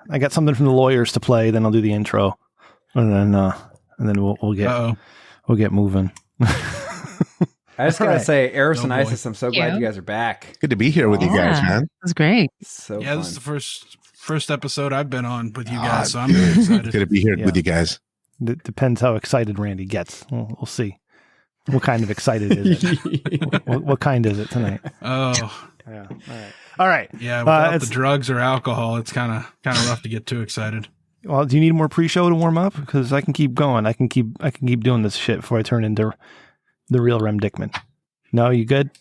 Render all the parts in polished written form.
I got something from the lawyers to play. Then I'll do the intro, and then we'll get moving. I just gotta say, Eros and Isis, I'm so glad you guys are back. Good to be here with you guys, man. It was great. So yeah, fun. this is the first episode I've been on with you guys, so I'm very excited. Good to be here with you guys. It depends how excited Randy gets. We'll see. What kind of excited is it? what kind is it tonight? Oh, yeah. All right. Yeah, without the drugs or alcohol, it's kind of rough to get too excited. Well, do you need more pre-show to warm up? Because I can keep going. I can keep doing this shit before I turn into the real Rem Dickman. No, you good?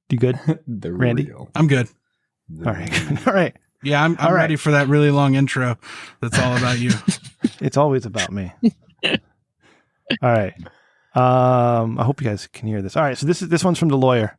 You good, Randy? Real. I'm good. All right. All right. Yeah, I'm ready for that really long intro. That's all about you. It's always about me. All right. I hope you guys can hear this. All right. So this one's from the lawyer.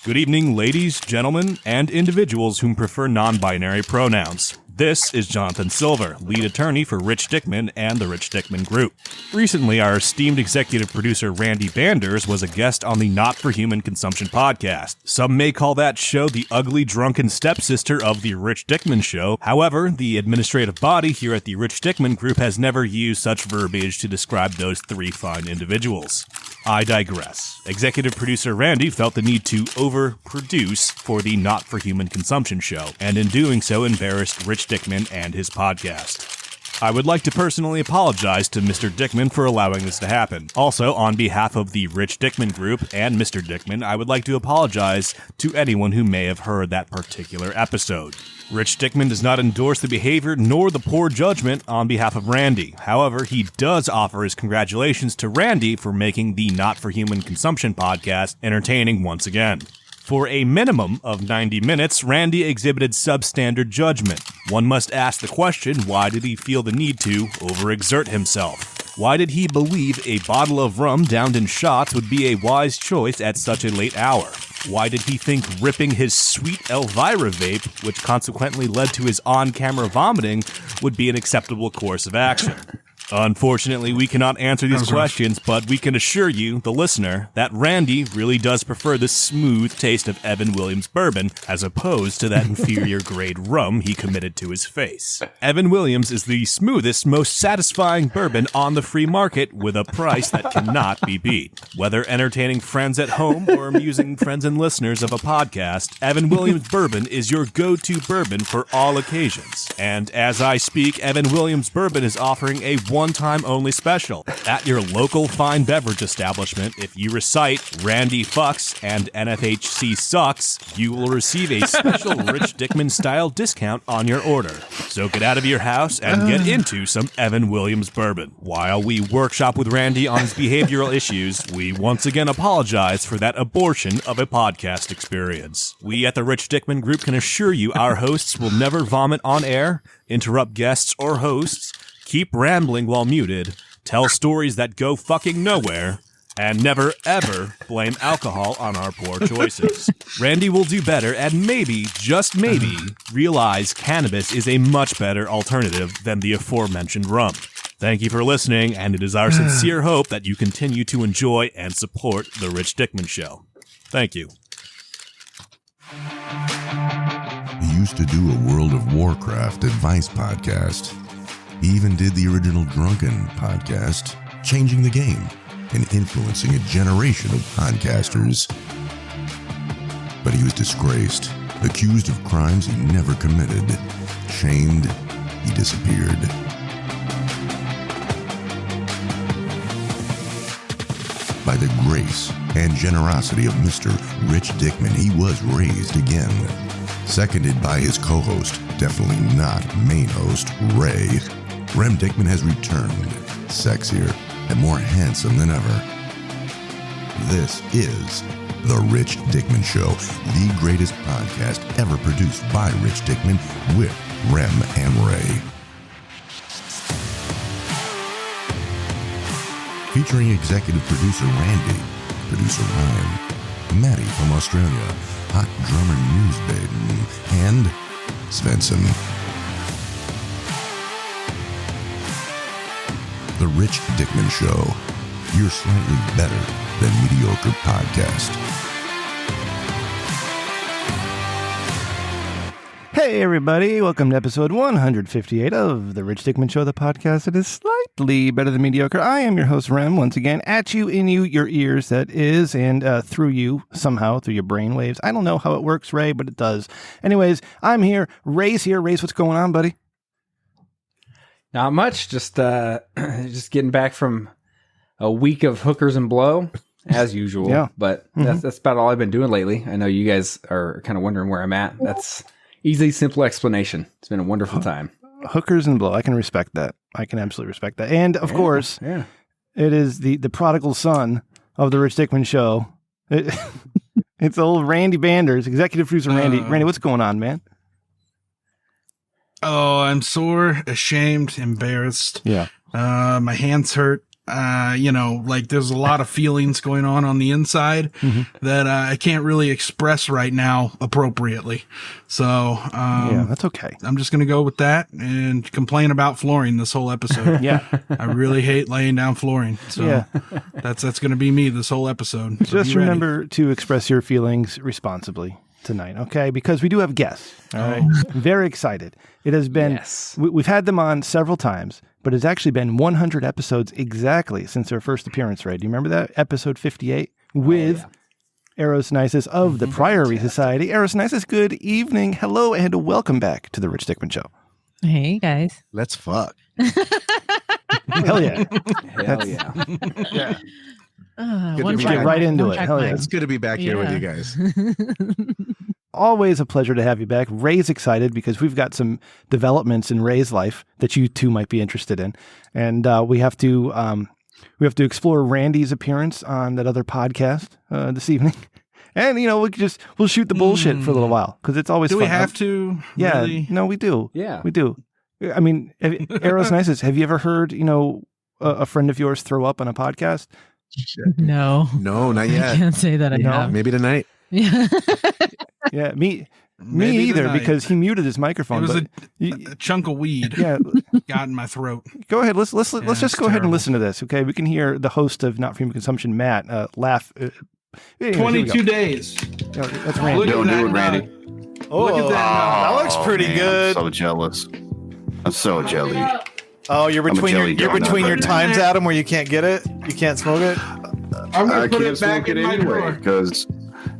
Good evening, ladies, gentlemen, and individuals whom prefer non-binary pronouns. This is Jonathan Silver, lead attorney for Rich Dickman and the Rich Dickman Group. Recently, our esteemed executive producer Randy Banders was a guest on the Not for Human Consumption podcast. Some may call that show the ugly drunken stepsister of the Rich Dickman Show. However, the administrative body here at the Rich Dickman Group has never used such verbiage to describe those three fine individuals. I digress. Executive producer Randy felt the need to overproduce for the Not for Human Consumption show, and in doing so embarrassed Rich Dickman and his podcast. I would like to personally apologize to Mr. Dickman for allowing this to happen. Also, on behalf of the Rich Dickman Group and Mr. Dickman, I would like to apologize to anyone who may have heard that particular episode. Rich Dickman does not endorse the behavior nor the poor judgment on behalf of Randy. However, he does offer his congratulations to Randy for making the Not for Human Consumption podcast entertaining once again. For a minimum of 90 minutes, Randy exhibited substandard judgment. One must ask the question, why did he feel the need to overexert himself? Why did he believe a bottle of rum downed in shots would be a wise choice at such a late hour? Why did he think ripping his sweet Elvira vape, which consequently led to his on-camera vomiting, would be an acceptable course of action? Unfortunately, we cannot answer these questions, but we can assure you, the listener, that Randy really does prefer the smooth taste of Evan Williams bourbon as opposed to that inferior grade rum he committed to his face. Evan Williams is the smoothest, most satisfying bourbon on the free market with a price that cannot be beat. Whether entertaining friends at home or amusing friends and listeners of a podcast, Evan Williams bourbon is your go-to bourbon for all occasions. And as I speak, Evan Williams bourbon is offering a one-time only special. At your local fine beverage establishment, if you recite Randy Fucks and NFHC Sucks, you will receive a special Rich Dickman style discount on your order. So get out of your house and get into some Evan Williams bourbon. While we workshop with Randy on his behavioral issues, we once again apologize for that abortion of a podcast experience. We at the Rich Dickman Group can assure you our hosts will never vomit on air, interrupt guests or hosts, keep rambling while muted, tell stories that go fucking nowhere, and never ever blame alcohol on our poor choices. Randy will do better and maybe, just maybe, realize cannabis is a much better alternative than the aforementioned rum. Thank you for listening, and it is our sincere hope that you continue to enjoy and support The Rich Dickman Show. Thank you. He used to do a World of Warcraft advice podcast. He even did the original Drunken podcast, changing the game and influencing a generation of podcasters. But he was disgraced, accused of crimes he never committed, shamed, he disappeared. By the grace and generosity of Mr. Rich Dickman, he was raised again. Seconded by his co-host, definitely not main host, Ray, Rem Dickman has returned, sexier and more handsome than ever. This is The Rich Dickman Show, the greatest podcast ever produced by Rich Dickman with Rem and Ray. Featuring executive producer Randy, producer Ryan, Maddie from Australia, hot drummer News Babe, and Svenson. The Rich Dickman Show, your slightly better than mediocre podcast. Hey, everybody. Welcome to episode 158 of The Rich Dickman Show, the podcast that is slightly better than mediocre. I am your host, Rem, once again, at you, in you, your ears, that is, and through you, somehow, through your brain waves. I don't know how it works, Ray, but it does. Anyways, I'm here. Ray's here. Ray's, what's going on, buddy? Not much. Just getting back from a week of hookers and blow, as usual. Yeah. But that's about all I've been doing lately. I know you guys are kind of wondering where I'm at. That's easy, simple explanation. It's been a wonderful time. Hookers and blow. I can respect that. I can absolutely respect that. And, of course, it is the prodigal son of the Rich Dickman Show. It's old Randy Banders, executive producer Randy. Randy, what's going on, man? Oh, I'm sore, ashamed, embarrassed. Yeah. My hands hurt. There's a lot of feelings going on the inside that I can't really express right now appropriately. So, yeah, that's okay. I'm just going to go with that and complain about flooring this whole episode. Yeah. I really hate laying down flooring. So Yeah. that's going to be me this whole episode. So Just remember to express your feelings responsibly tonight, okay? Because we do have guests. All right. Very excited. It has been, we've had them on several times, but it's actually been 100 episodes exactly since their first appearance, right? Do you remember that? Episode 58 with Eros and Isis of the Priory Society. Eros and Isis, good evening. Hello, and welcome back to the Rich Dickman Show. Hey, guys. Let's fuck. Hell yeah. Hell yeah. Yeah. Let's get right into it. Hell yeah. It's good to be back here with you guys. Always a pleasure to have you back. Ray's excited because we've got some developments in Ray's life that you two might be interested in, and we have to explore Randy's appearance on that other podcast this evening, and we'll shoot the bullshit for a little while because it's always Do fun. we have to? Yeah, Really? no, we do. Yeah. We do. I mean, Eros and Isis, have you ever heard a friend of yours throw up on a podcast? No. No, not I yet. can't say that I have. Maybe tonight. Yeah. Yeah, me Maybe either, tonight. because he muted his microphone. It was but a chunk of weed yeah, got in my throat. go ahead. Let's just it's go ahead and terrible. listen to this. Okay, we can hear the host of Not For Human Consumption, Matt, laugh. Anyways, here we go. 22 days. Yeah, that's Randy. Look Don't at do it, that Randy. nut. Oh, Look at that. that looks pretty man, good. I'm so jealous. I'm so jelly. Oh, you're I'm a between jelly you're donut between your right now. times, Adam, where you can't get it. You can't smoke it. I'm I gonna put can't it back smoke it in my anyway drawer. because,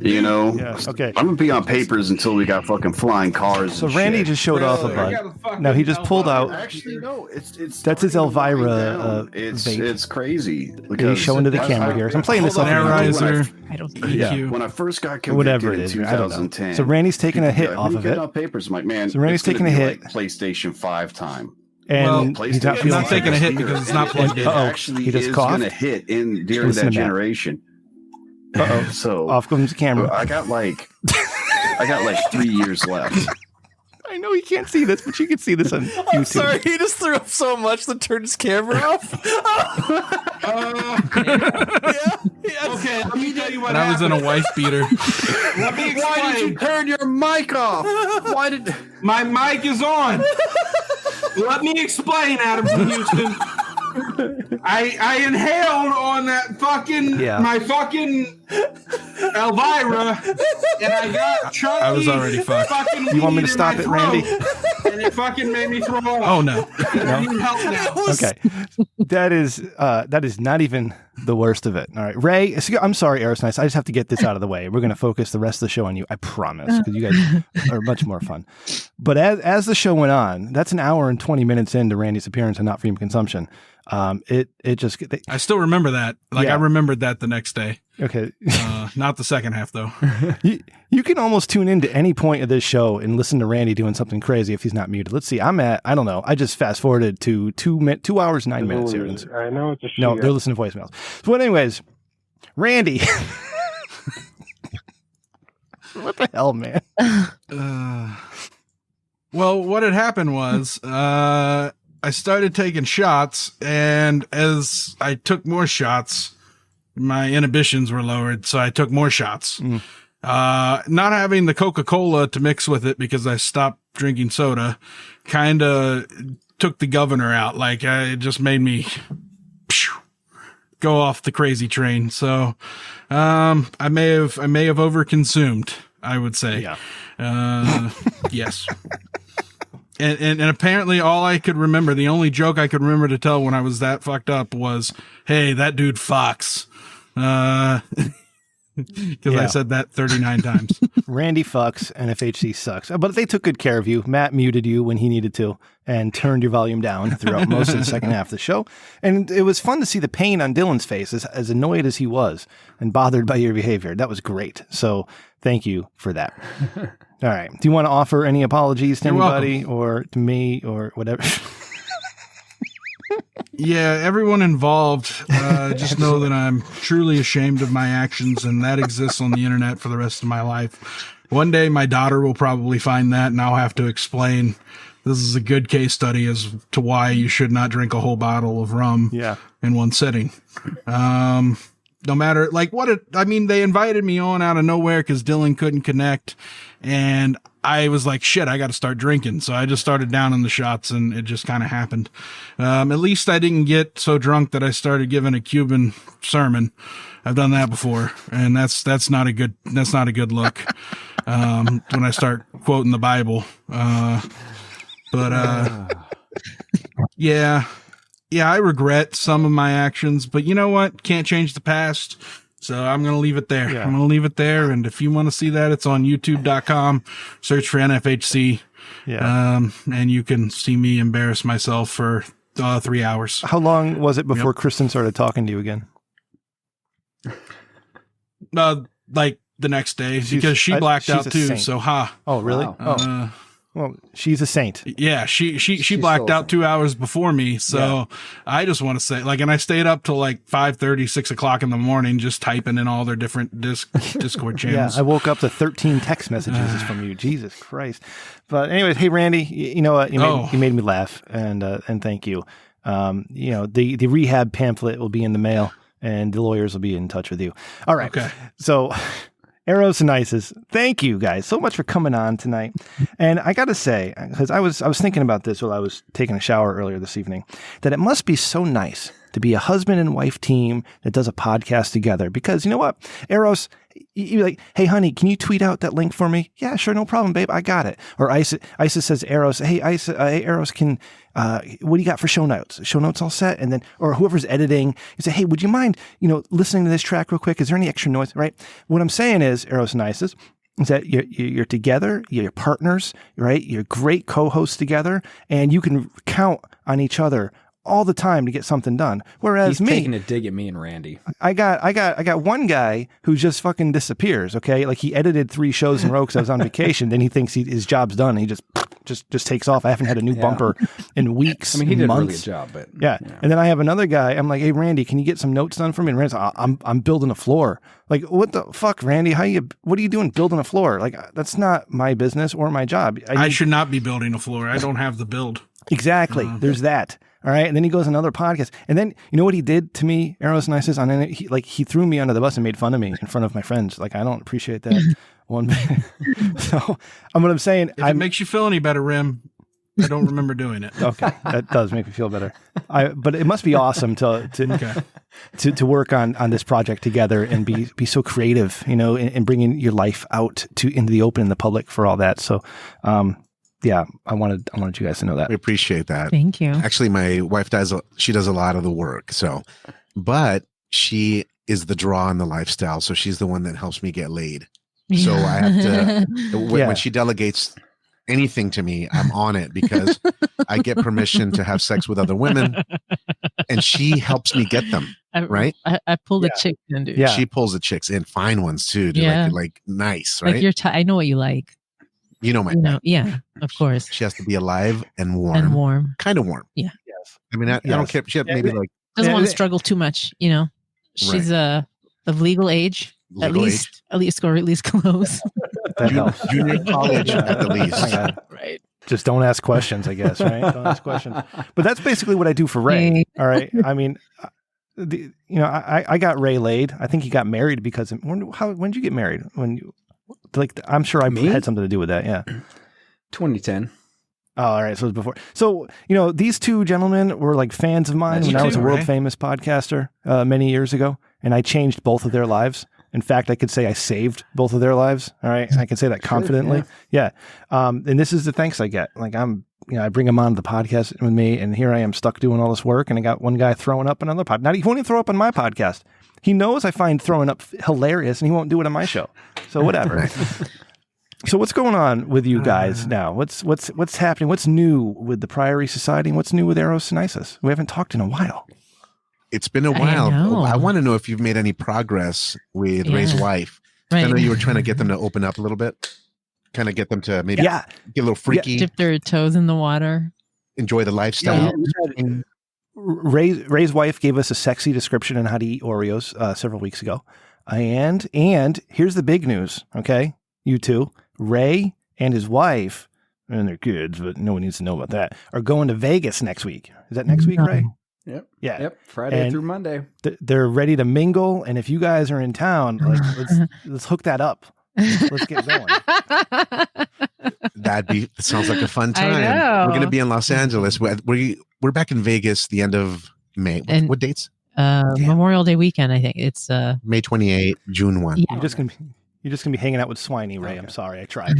Yeah, okay. I'm gonna be on papers until we got fucking flying cars. So and Randy shit. just showed off a Really? I bud. got a fucking No, he just pulled out. Actually, no. It's That's his starting to wind Elvira, down. It's vape. crazy. He's showing to the camera here. So I'm playing this Hold off. on, the Aerizer. I don't EQ. When I first got convicted Whatever it in is, I don't know. 2010. So Randy's taking a hit when off you of get it, on papers, I'm like, man. So Randy's it's gonna taking a be hit. like PlayStation 5 time. and Well, he's not PlayStation I'm feeling not taking a hit Speaker. because it's not plugged in. It actually He just is coughed. going to hit in during Listen that to Matt. generation. Uh-oh. So Off comes the camera. I got like 3 years left. I know you can't see this, but you can see this on YouTube. I'm sorry, he just threw up so much that turned his camera off. Okay, let me tell you what And I was in happened. a wife beater. Let me Why did you explain. turn your mic off? Why did? My mic is on. Let me explain, Adam from Houston. I inhaled on that fucking my fucking Elvira, and I got chunky. I was already fucked. You want me to stop it, Randy? And it fucking made me throw up. Oh no. I need help now. Okay. That is not even the worst of it. All right. Ray, I'm sorry, Eros and Isis. I just have to get this out of the way. We're going to focus the rest of the show on you. I promise. Because you guys are much more fun. But as the show went on, that's an hour and 20 minutes into Randy's appearance on Not For Human Consumption. I still remember that. Like Yeah. I remembered that the next day. Okay. Not the second half though. You can almost tune into any point of this show and listen to Randy doing something crazy if he's not muted. Let's see. I don't know. I just fast forwarded to 2 hours, 9 minutes here. I know it's a No, they're listening to voicemails. So anyways, Randy. What the hell, man? Well, what had happened was I started taking shots, and as I took more shots, my inhibitions were lowered, so I took more shots. Not having the Coca-Cola to mix with it because I stopped drinking soda kind of took the governor out. Like it just made me go off the crazy train. So I may have overconsumed I would say. Yeah. Yes. And apparently all I could remember, the only joke I could remember to tell when I was that fucked up was, hey, that dude fucks. Because I said that 39 times. Randy fucks, NFHC sucks. But they took good care of you. Matt muted you when he needed to and turned your volume down throughout most of the second half of the show. And it was fun to see the pain on Dylan's face, as annoyed as he was and bothered by your behavior. That was great. So thank you for that. All right. Do you want to offer any apologies to anybody or to me or whatever? Yeah, everyone involved, just know that I'm truly ashamed of my actions, and that exists on the internet for the rest of my life. One day my daughter will probably find that, and I'll have to explain this is a good case study as to why you should not drink a whole bottle of rum in one sitting. No matter they invited me on out of nowhere because Dylan couldn't connect, and I was like, shit, I got to start drinking. So I just started downing the shots, and it just kind of happened. At least I didn't get so drunk that I started giving a Cuban sermon. I've done that before, and that's not a good look. When I start quoting the Bible, yeah, I regret some of my actions, but you know what? Can't change the past. So I'm going to leave it there. I'm going to leave it there. And if you want to see that, it's on youtube.com. Search for NFHC. And you can see me embarrass myself for 3 hours. How long was it before Kristen started talking to you again? Like the next day, because she blacked out too. Saint. So, Oh, really? Wow. Well, she's a saint. Yeah, she blacked out 2 hours before me. So I just want to say, and I stayed up till 5:30, 6 o'clock in the morning, just typing in all their different Discord channels. I woke up to 13 text messages from you. Jesus Christ. But anyways, hey, Randy, you know what? You made me laugh, and thank you. The rehab pamphlet will be in the mail, and the lawyers will be in touch with you. All right. Okay. So Eros and Isis, thank you guys so much for coming on tonight. And I got to say, because I was thinking about this while I was taking a shower earlier this evening, that it must be so nice to be a husband and wife team that does a podcast together. Because you know what, Eros, you're like, hey, honey, can you tweet out that link for me? Yeah, sure, no problem, babe. I got it. Or Isis says, Eros, hey, Eros, what do you got for show notes? Show notes all set? And then, or whoever's editing, you say, hey, would you mind, listening to this track real quick? Is there any extra noise? Right? What I'm saying is, Eros and Isis, is that you're together, you're partners, right? You're great co-hosts together, and you can count on each other all the time to get something done. Whereas he's taking a dig at me and Randy. I got one guy who just fucking disappears. Okay, like he edited 3 shows in a row because I was on vacation. Then he thinks his job's done. And he just takes off. I haven't had a new bumper in weeks. I mean, he did months. a really good job, but yeah. And then I have another guy. I'm like, hey, Randy, can you get some notes done for me? And Randy's like, I'm building a floor. Like, what the fuck, Randy? What are you doing building a floor? Like, that's not my business or my job. I should not be building a floor. I don't have the build. Exactly. There's that. All right. And then he goes on another podcast. And then, you know what he did to me, Eros and Isis? He threw me under the bus and made fun of me in front of my friends. Like, I don't appreciate that one bit. So, what I'm saying. If it makes you feel any better, Rim, I don't remember doing it. Okay. That does make me feel better. But it must be awesome to work on this project together and be so creative, and bringing your life out into the open, in the public for all that. So, yeah, I wanted you guys to know that. We appreciate that. Thank you. Actually, my wife does a lot of the work. But she is the draw in the lifestyle. So she's the one that helps me get laid. Yeah. So I have to, when she delegates anything to me, I'm on it because I get permission to have sex with other women and she helps me get them. Right? I pull the chicks in, dude. Yeah. She pulls the chicks in, fine ones too. Like nice, right? Like I know what you like. You know my yeah, of course. She has to be alive and warm. Kind of warm. Yeah. Yes. I mean, I don't care. She maybe doesn't want to struggle too much, She's of legal age. At least close. Junior college at the least. Right. Just don't ask questions, I guess, right? Don't ask questions. But that's basically what I do for Ray. All right. I mean, I got Ray laid. I think he got married because when did you get married? I'm sure I had something to do with that. Yeah. 2010. Oh, all right. So it was before. So, these two gentlemen were like fans of mine when I was a world famous podcaster many years ago. And I changed both of their lives. In fact, I could say I saved both of their lives. All right. I can say that confidently. Yeah. And this is the thanks I get. Like I bring them on the podcast with me, and here I am stuck doing all this work. And I got one guy throwing up on another podcast. Now, he won't even throw up on my podcast. He knows I find throwing up hilarious, and he won't do it on my show. So whatever. So what's going on with you guys now? What's happening? What's new with the Priory Society, and what's new with Eros and Isis? We haven't talked in a while. It's been a while. I want to know if you've made any progress with Ray's wife. Right. I know you were trying to get them to open up a little bit, kind of get them to maybe get a little freaky, dip their toes in the water, enjoy the lifestyle. Ray's wife gave us a sexy description on how to eat Oreos several weeks ago, and here's the big news. Okay, you two, Ray and his wife and their kids, but no one needs to know about that, are going to Vegas next week. Is that next week, Ray? Yep. Yeah. Yep. Friday through Monday. They're ready to mingle, and if you guys are in town, let's hook that up. Let's get going. That sounds like a fun time. We're going to be in Los Angeles. We're back in Vegas the end of May. What dates? Memorial Day weekend. I think it's May 28, June 1. Yeah. You're just gonna be hanging out with Swiney, Ray. Okay. I'm sorry, I tried.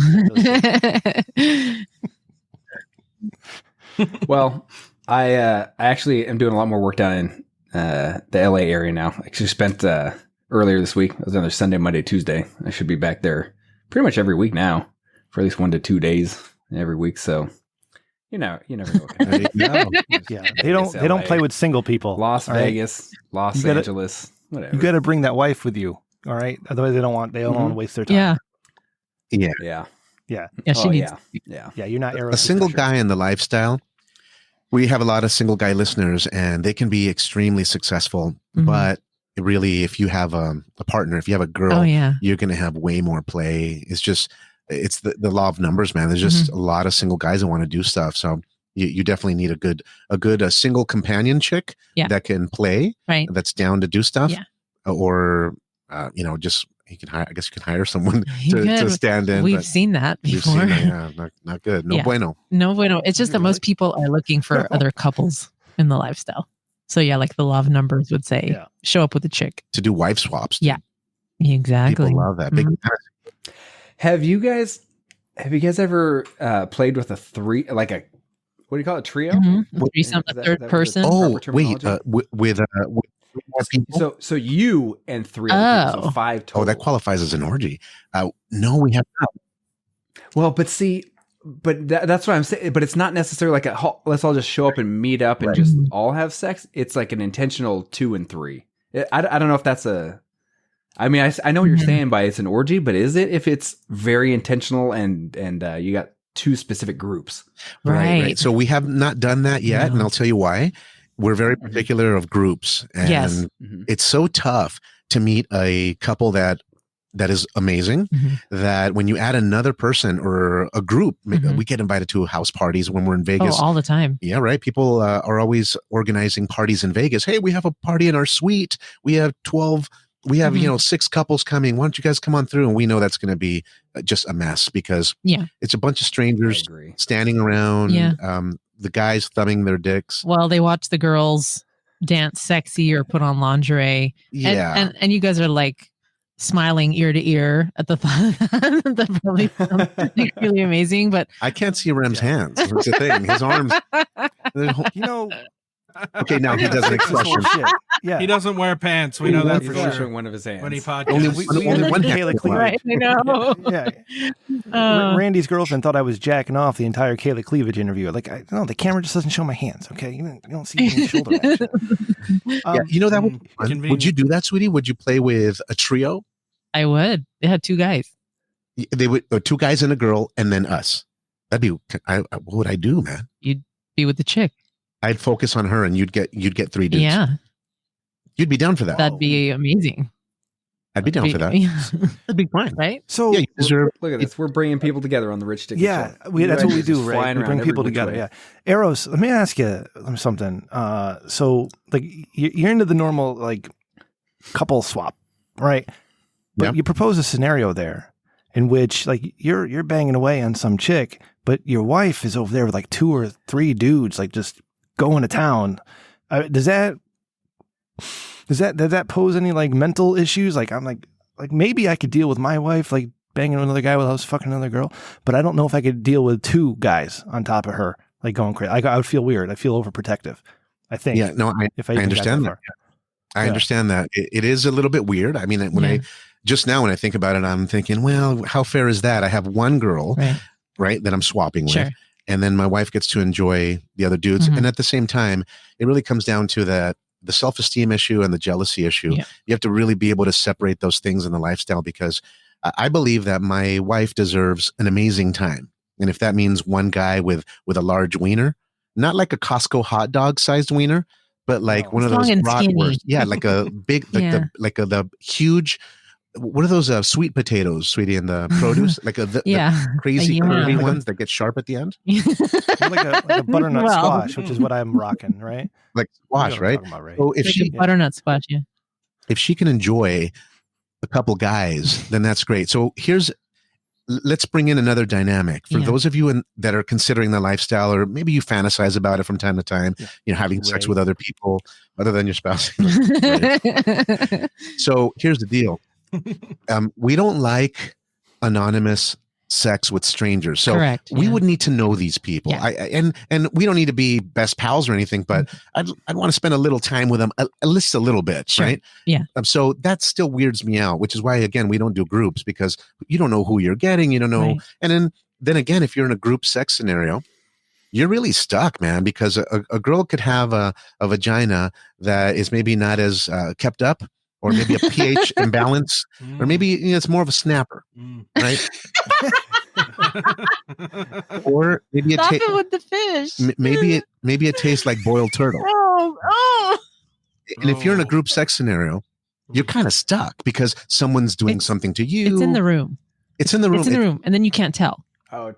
Well, I actually am doing a lot more work down in the LA area now. I actually spent earlier this week. I was down there Sunday, Monday, Tuesday. I should be back there pretty much every week now for at least 1 to 2 days every week. So you never know. Yeah, they don't play with single people. Las Vegas, Los Angeles, whatever. You got to bring that wife with you. All right. Otherwise, they don't want to waste their time. Yeah. She needs. Yeah. You're not Eros. A single guy in the lifestyle. We have a lot of single guy listeners, and they can be extremely successful. Mm-hmm. But really, if you have a partner, if you have a girl, you're going to have way more play. It's the law of numbers, man. There's just a lot of single guys that want to do stuff. So you definitely need a good single companion chick that can play, right? That's down to do stuff, or just. I guess you can hire someone to stand in. We've seen that before. Not good. No bueno. No bueno. It's just that most people are looking for other couples in the lifestyle. So like the law of numbers would say, show up with a chick. To do wife swaps. Yeah, exactly. People love that. Mm-hmm. Have you guys ever played with a what do you call it? Trio? Mm-hmm. Threesome, a third person. Oh, wait, with So you and 3 other people, so 5 total. Oh, that qualifies as an orgy. No, we have not. Well, but see, that's what I'm saying. But it's not necessarily like let's all just show up and meet up and just all have sex. It's like an intentional 2 and 3. I don't know if that's I mean, I know what you're saying by it's an orgy, but is it if it's very intentional and you got 2 specific groups? Right. So we have not done that yet, and I'll tell you why. We're very particular of groups, and it's so tough to meet a couple that is amazing that when you add another person or a group, we get invited to house parties when we're in Vegas. Oh, all the time. Yeah, right. People are always organizing parties in Vegas. Hey, we have a party in our suite. We have 12. We have 6 couples coming. Why don't you guys come on through? And we know that's going to be just a mess because it's a bunch of strangers standing around. The guys thumbing their dicks. Well, they watch the girls dance sexy or put on lingerie. Yeah. And you guys are like smiling ear to ear at the thought. That probably sounds really amazing, but I can't see Rem's hands. That's the thing. His arms. Okay, now he does an expression. Yeah, he doesn't wear pants. We know that for sure. Showing one of his hands. When he podcasts. Only one Kayla cleavage. Right, I know. Randy's girlfriend thought I was jacking off the entire Kayla cleavage interview. Like, the camera just doesn't show my hands. Okay, you don't see any shoulder action. That would be fun. Would you do that, sweetie? Would you play with a trio? I would. They had 2 guys. They would 2 guys and a girl, and then us. That'd be. What would I do, man? You'd be with the chick. I'd focus on her, and you'd get 3 dudes. Yeah, you'd be down for that. That'd be amazing. I'd be down for that. That'd be fun, right? So look at this. We're bringing people together on the Rich Dickman show. That's what we do, right? We bring people together. Yeah. Eros, let me ask you something. So like you're into the normal like couple swap, right? But you propose a scenario there in which like you're banging away on some chick, but your wife is over there with like 2 or 3 dudes, like just going to town. Does that pose any like mental issues? Like I'm like, like maybe I could deal with my wife like banging another guy while I was fucking another girl, but I don't know if I could deal with 2 guys on top of her like going crazy. I would feel weird. I feel overprotective, I think. Yeah, no, I understand that. I understand that. It is a little bit weird. I mean, when I think about it, I'm thinking, well, how fair is that? I have one girl, right, that I'm swapping with. And then my wife gets to enjoy the other dudes. And at the same time, it really comes down to the self-esteem issue and the jealousy issue. You have to really be able to separate those things in the lifestyle, because I believe that my wife deserves an amazing time. And if that means one guy with a large wiener, not like a Costco hot dog sized wiener, but like one of those bratwurst. Yeah, like a big, like the huge, what are those sweet potatoes, sweetie, in the produce? Like the crazy curvy ones that get sharp at the end? like a butternut squash, which is what I'm rocking, right? Like squash, right? So if like butternut squash, if she can enjoy a couple guys, then that's great. So let's bring in another dynamic for those of you that are considering the lifestyle, or maybe you fantasize about it from time to time, having sex with other people other than your spouse. So here's the deal. We don't like anonymous sex with strangers. So we would need to know these people. And we don't need to be best pals or anything, but I'd want to spend a little time with them, at least a little bit, right? Yeah. So that still weirds me out, which is why, again, we don't do groups, because you don't know who you're getting, you don't know. And then again, if you're in a group sex scenario, you're really stuck, man, because a girl could have a vagina that is maybe not as kept up, or maybe a pH imbalance, or maybe it's more of a snapper, right? Or maybe Stop it with the fish. Maybe it tastes like boiled turtle. And if you're in a group sex scenario, you're kind of stuck because someone's doing something to you. It's in the room. It's in the room, and then you can't tell.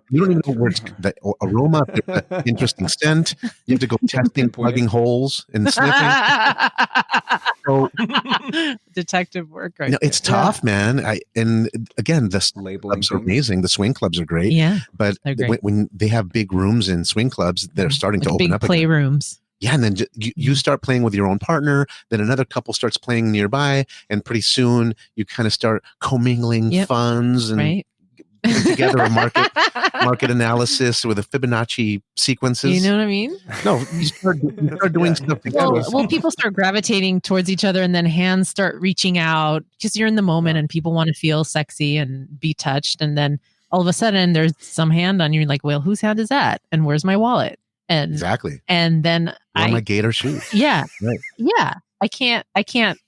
You don't even know where the aroma, the interesting scent. You have to go testing, plugging holes, and sniffing. So, detective work, right? It's tough, man. And again, the clubs are amazing. The swing clubs are great. Yeah, but when they have big rooms in swing clubs, they're starting to open up big playrooms. Yeah, and then you start playing with your own partner. Then another couple starts playing nearby, and pretty soon you kind of start commingling funds and putting together a market analysis with a Fibonacci sequences. You know what I mean? No, you start doing stuff together. Well, people start gravitating towards each other, and then hands start reaching out because you're in the moment, and people want to feel sexy and be touched. And then all of a sudden, there's some hand on you. You're like, well, whose hand is that? And where's my wallet? And exactly. And then my gator shoes. Yeah, right. Yeah. I can't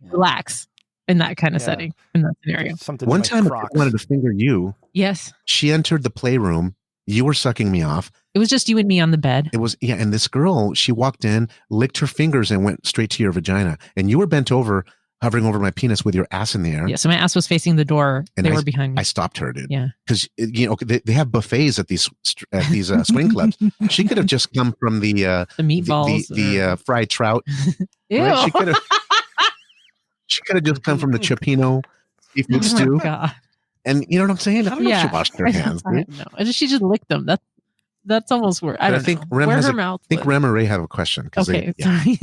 relax in that kind of setting, in that scenario. One time I wanted to finger you. Yes. She entered the playroom. You were sucking me off. It was just you and me on the bed. It was, and this girl, she walked in, licked her fingers, and went straight to your vagina. And you were bent over, hovering over my penis with your ass in the air. Yeah, so my ass was facing the door. And they were behind me. I stopped her, dude. Yeah. Because, they have buffets at these swing clubs. She could have just come from the meatballs. The fried trout. Ew. Right? She could have just come from the Cioppino seafood stew. God. And you know what I'm saying? I don't know if she washed her hands. No, she just licked them. That's almost weird. I think Rem where has her mouth. I think Rem or Ray have a question. Okay, sorry.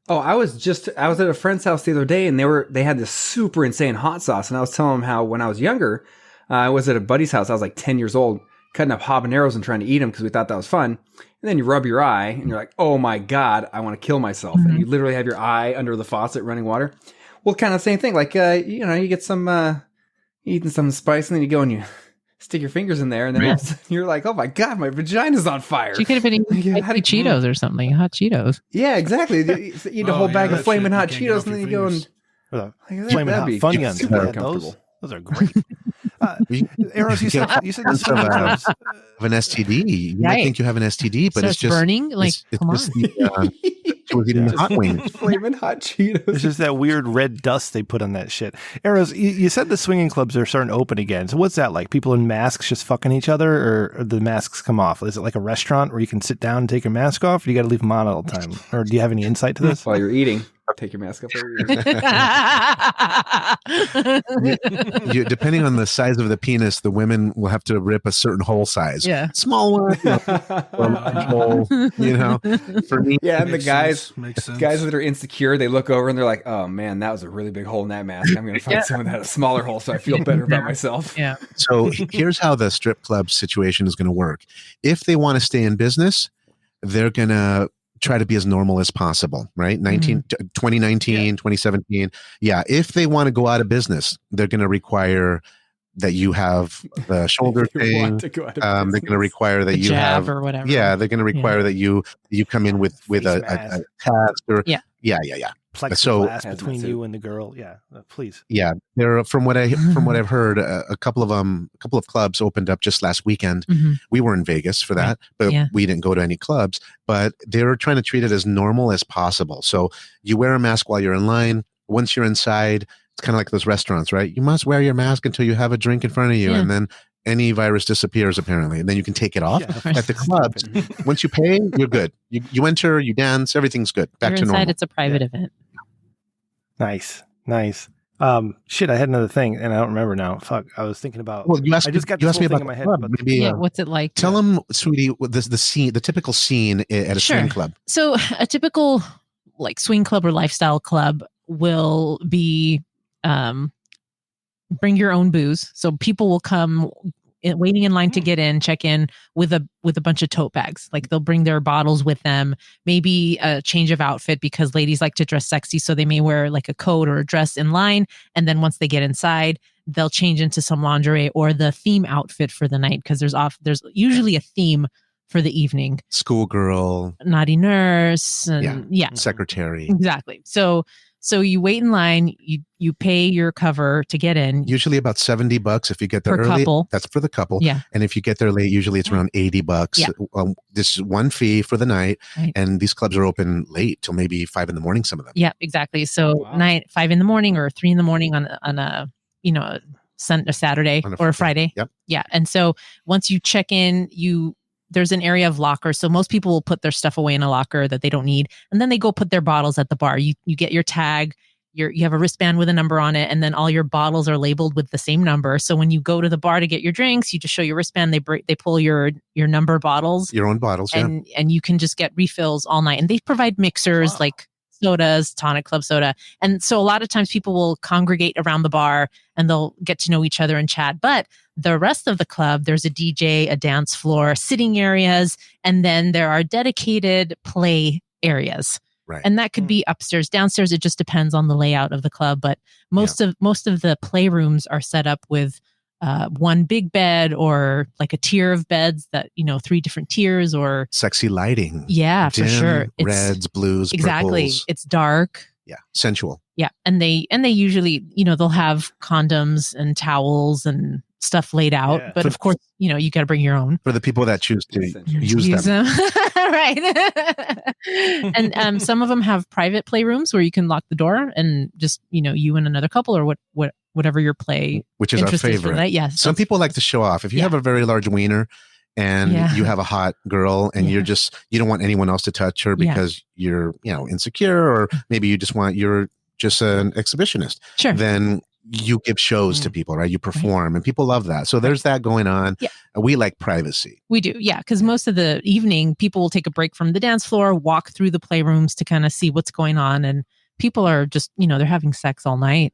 I was at a friend's house the other day, and they had this super insane hot sauce, and I was telling them how when I was younger, I was at a buddy's house. I was like 10 years old, cutting up habaneros and trying to eat them because we thought that was fun. And then you rub your eye, and you're like, "Oh my God, I want to kill myself!" And you literally have your eye under the faucet running water. Well, kind of the same thing. Like you get some eating some spice, and then you go and you stick your fingers in there, and then you're like, "Oh my God, my vagina's on fire." She could have been eating Cheetos or something, hot Cheetos. Yeah, exactly. You eat a whole bag of flaming hot Cheetos, and then you go and flaming hot Funyuns. Super uncomfortable. Those are great. Eros, you said the swing clubs of an STD. You might think you have an STD, but so it's just burning. Like, come on. She was eating the hot wings. Flaming hot Cheetos. It's just that weird red dust they put on that shit. Eros, you said the swinging clubs are starting to open again. So what's that like? People in masks just fucking each other, or the masks come off? Is it like a restaurant where you can sit down and take your mask off, or you got to leave them on all the time? Or do you have any insight to this? While you're eating. Take your mask off. Depending on the size of the penis, the women will have to rip a certain hole size. Yeah. Small one, or large hole, For me, yeah, and the guys makes sense. guys that are insecure, they look over and they're like, "Oh man, that was a really big hole in that mask. I'm going to find someone that had a smaller hole, so I feel better about myself." Yeah. So here's how the strip club situation is going to work. If they want to stay in business, they're going to try to be as normal as possible, right? 2019, 2017. Yeah. If they want to go out of business, they're going to require that you have the shoulder thing. They're going to require that you have or whatever. Yeah. They're going to require that you come in with a cast or yeah. Plexiglass between you and the girl. Yeah. Please. Yeah. There, from what I've heard, a couple of clubs opened up just last weekend. Mm-hmm. We were in Vegas for that, but we didn't go to any clubs, but they were trying to treat it as normal as possible. So you wear a mask while you're in line. Once you're inside, it's kind of like those restaurants, right? You must wear your mask until you have a drink in front of you. And then any virus disappears apparently. And then you can take it off. At the clubs, once you pay, you're good. You enter, you dance, everything's good. Back to normal. It's a private event. Nice. Shit, I had another thing and I don't remember now. Fuck, I was thinking about. Well, I just got this whole thing in my head. Maybe, what's it like? Tell them, sweetie, the typical scene at a swing club. So a typical like swing club or lifestyle club will be bring your own booze. So people will come waiting in line to get in, check in with a bunch of tote bags. Like they'll bring their bottles with them, maybe a change of outfit because ladies like to dress sexy. So they may wear like a coat or a dress in line. And then once they get inside, they'll change into some lingerie or the theme outfit for the night. Cause there's usually a theme for the evening. Schoolgirl, naughty nurse, and secretary. Exactly. So you wait in line, you pay your cover to get in. Usually about $70 if you get there per early. Couple. That's for the couple. Yeah. And if you get there late, usually it's around $80. Yeah. This is one fee for the night. Right. And these clubs are open late till maybe 5 a.m, some of them. Yeah, exactly. So 5 a.m. or 3 a.m. on a Saturday or a Friday. Yep. Yeah. And so once you check in, there's an area of lockers. So most people will put their stuff away in a locker that they don't need. And then they go put their bottles at the bar. You get your tag, you have a wristband with a number on it. And then all your bottles are labeled with the same number. So when you go to the bar to get your drinks, you just show your wristband. They pull your number bottles. Your own bottles, and you can just get refills all night. And they provide mixers like sodas, tonic, club soda. And so a lot of times people will congregate around the bar and they'll get to know each other and chat. But the rest of the club, there's a DJ, a dance floor, sitting areas, and then there are dedicated play areas. Right. And that could be upstairs, downstairs. It just depends on the layout of the club. But most of the playrooms are set up with one big bed or like a tier of beds that, 3 different tiers or sexy lighting. Yeah, for sure. It's reds, blues, exactly. Purples. It's dark. Yeah. Sensual. Yeah. And they usually, they'll have condoms and towels and stuff laid out. Yeah. But of course, you got to bring your own. For the people that choose to use them. Right. And some of them have private playrooms where you can lock the door and just, you and another couple or whatever your play. Which is our favorite. Yes. Some people like to show off. If you have a very large wiener and you have a hot girl and you don't want anyone else to touch her because you're, insecure, or maybe you're just an exhibitionist. Sure. Then you give shows to people, right? You perform and people love that. So there's that going on. Yeah. We like privacy. We do. Yeah. Because most of the evening, people will take a break from the dance floor, walk through the playrooms to kind of see what's going on. And people are just, they're having sex all night.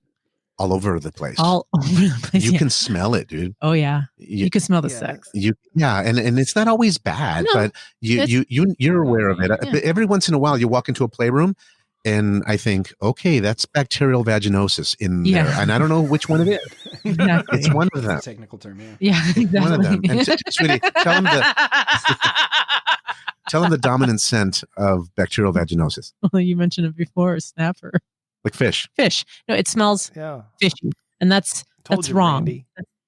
All over the place. All over the place. You can smell it, dude. Oh yeah. You can smell the sex. And it's not always bad, but you're aware of it. Yeah. Every once in a while you walk into a playroom and I think, okay, that's bacterial vaginosis in there. And I don't know which one it is. Exactly. It's one of them. That's a technical term, yeah. Yeah, exactly. One of them. And sweetie, tell them the dominant scent of bacterial vaginosis. Well, you mentioned it before, snapper. Like fish. Fish. No, it smells fishy. And that's wrong. Randy.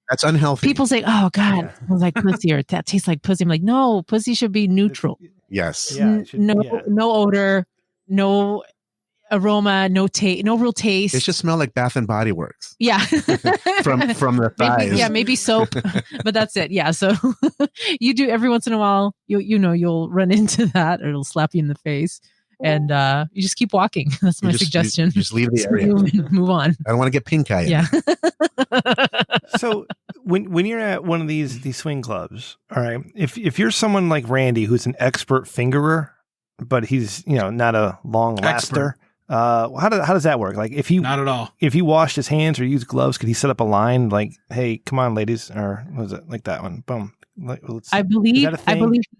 That's unhealthy. People say, oh, God, it smells like pussy, or that tastes like pussy. I'm like, no, pussy should be neutral. Yes. No odor, no aroma, no real taste. It should smell like Bath and Body Works. Yeah. from the thighs. Maybe soap, but that's it. Yeah. So you do every once in a while, you'll run into that, or it'll slap you in the face. and you just keep walking. That's my suggestion. You just leave the area. Move on. I don't want to get pink eye. Yeah. So when you're at one of these swing clubs, all right, if you're someone like Randy who's an expert fingerer, but he's not a long laster, how does that work? Like not at all. If he washed his hands or used gloves, could he set up a line like, "Hey, come on, ladies," or was it like that one? Boom. I believe.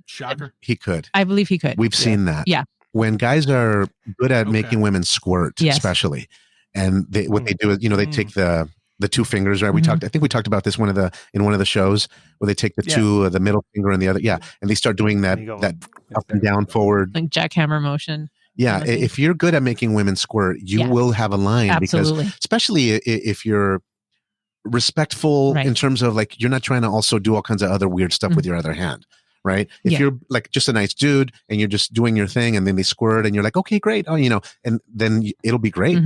Shocker. He could. I believe he could. We've seen that. Yeah. When guys are good at making women squirt, Yes. especially, and what they do is, they take the two fingers, right? I think we talked about this in one of the shows where they take the middle finger and the other, and they start doing that up and down, forward, like jackhammer motion. Yeah, if you're good at making women squirt, you will have a line. Absolutely. Because especially if you're respectful in terms of like, you're not trying to also do all kinds of other weird stuff with your other hand, right? If you're like just a nice dude and you're just doing your thing and then they squirt and you're like, okay, great. Oh, and then it'll be great.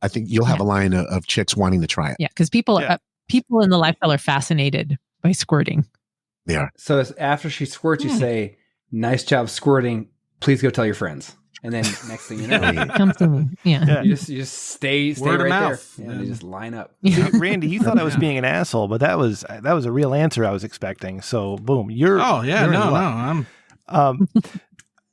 I think you'll have a line of chicks wanting to try it. Yeah. Because people in the lifestyle are fascinated by squirting. They are. So after she squirts, you say, "Nice job squirting. Please go tell your friends." And then next thing you know, come to me. Yeah. You just stay Word of right mouth. there. Yeah, they just line up. See, Randy, you thought I was being an asshole, but that was a real answer I was expecting. So boom, you're. Oh yeah, you're I'm.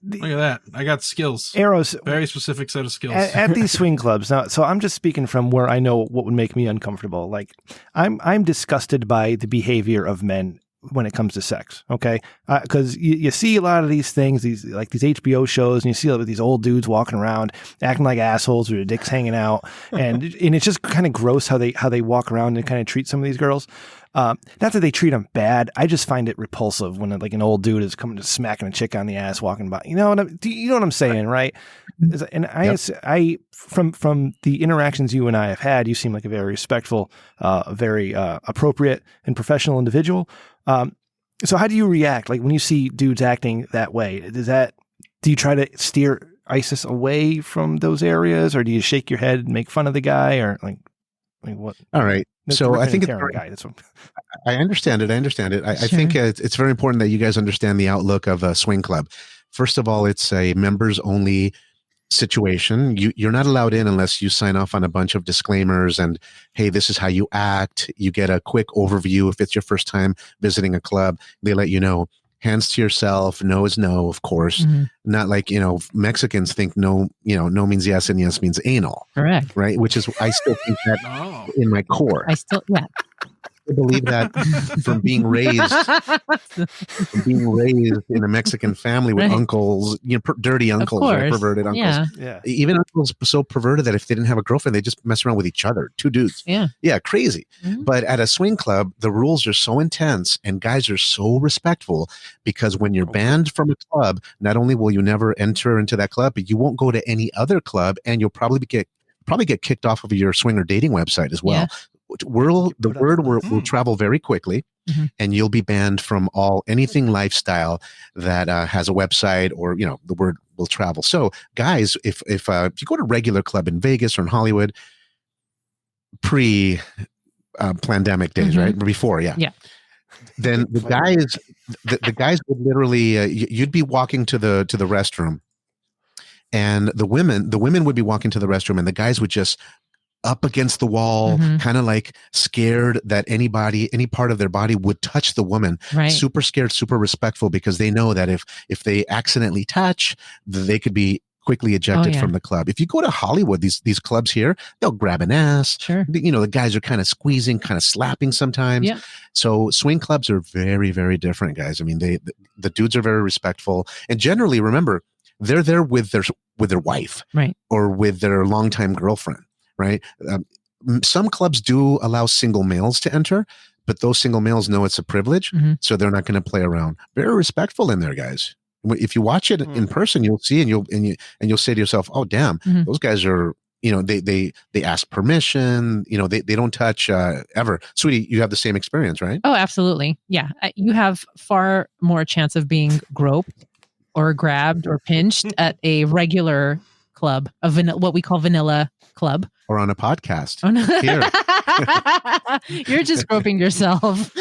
Look at that! I got skills. Eros, very specific set of skills at these swing clubs. Now, so I'm just speaking from where I know what would make me uncomfortable. Like I'm disgusted by the behavior of men when it comes to sex, okay? Because you see a lot of these things, these HBO shows, and you see these old dudes walking around acting like assholes with their dicks hanging out, and it's just kind of gross how they walk around and kind of treat some of these girls. Not that they treat them bad, I just find it repulsive when like an old dude is coming to smacking a chick on the ass walking by. You know what I'm saying, right? And I from the interactions you and I have had, you seem like a very respectful, very appropriate and professional individual. So how do you react? Like when you see dudes acting that way, do you try to steer Isis away from those areas, or do you shake your head and make fun of the guy, or like what? All right. So I think I understand it. I think it's very important that you guys understand the outlook of a swing club. First of all, it's a members only situation. You're not allowed in unless you sign off on a bunch of disclaimers and, hey, this is how you act. You get a quick overview. If it's your first time visiting a club, they let you know. Hands to yourself. No is no, of course. Not like, Mexicans think no, no means yes and yes means anal. Correct. Right? Which is, I still think that in my core. I believe that from being raised in a Mexican family with uncles, dirty uncles, right? Perverted uncles. Yeah. Even uncles so perverted that if they didn't have a girlfriend, they just mess around with each other. Two dudes. Yeah, crazy. But at a swing club, the rules are so intense and guys are so respectful, because when you're banned from a club, not only will you never enter into that club, but you won't go to any other club, and you'll probably get kicked off of your swinger dating website as well. The word will travel very quickly, and you'll be banned from anything lifestyle that has a website, or the word will travel. So, guys, if you go to a regular club in Vegas or in Hollywood, pre-pandemic days, right? Before, then the guys would literally you'd be walking to the restroom, and the women would be walking to the restroom, and the guys would just up against the wall, kind of like scared that any part of their body would touch the woman. Right. Super scared, super respectful, because they know that if they accidentally touch, they could be quickly ejected from the club. If you go to Hollywood, these clubs here, they'll grab an ass. Sure. The guys are kind of squeezing, kind of slapping sometimes. Yeah. So swing clubs are very, very different, guys. I mean, the dudes are very respectful, and generally, remember, they're there with their wife, right, or with their longtime girlfriend. Right. Some clubs do allow single males to enter, but those single males know it's a privilege, so they're not going to play around. Very respectful in there, guys. If you watch it in person, you'll see, and you'll say to yourself, "Oh, damn, those guys are." They ask permission. They don't touch ever. Sweetie, you have the same experience, right? Oh, absolutely. Yeah, you have far more chance of being groped or grabbed or pinched at a regular club, what we call vanilla club, or on a podcast. Oh, no. Here. You're just groping yourself.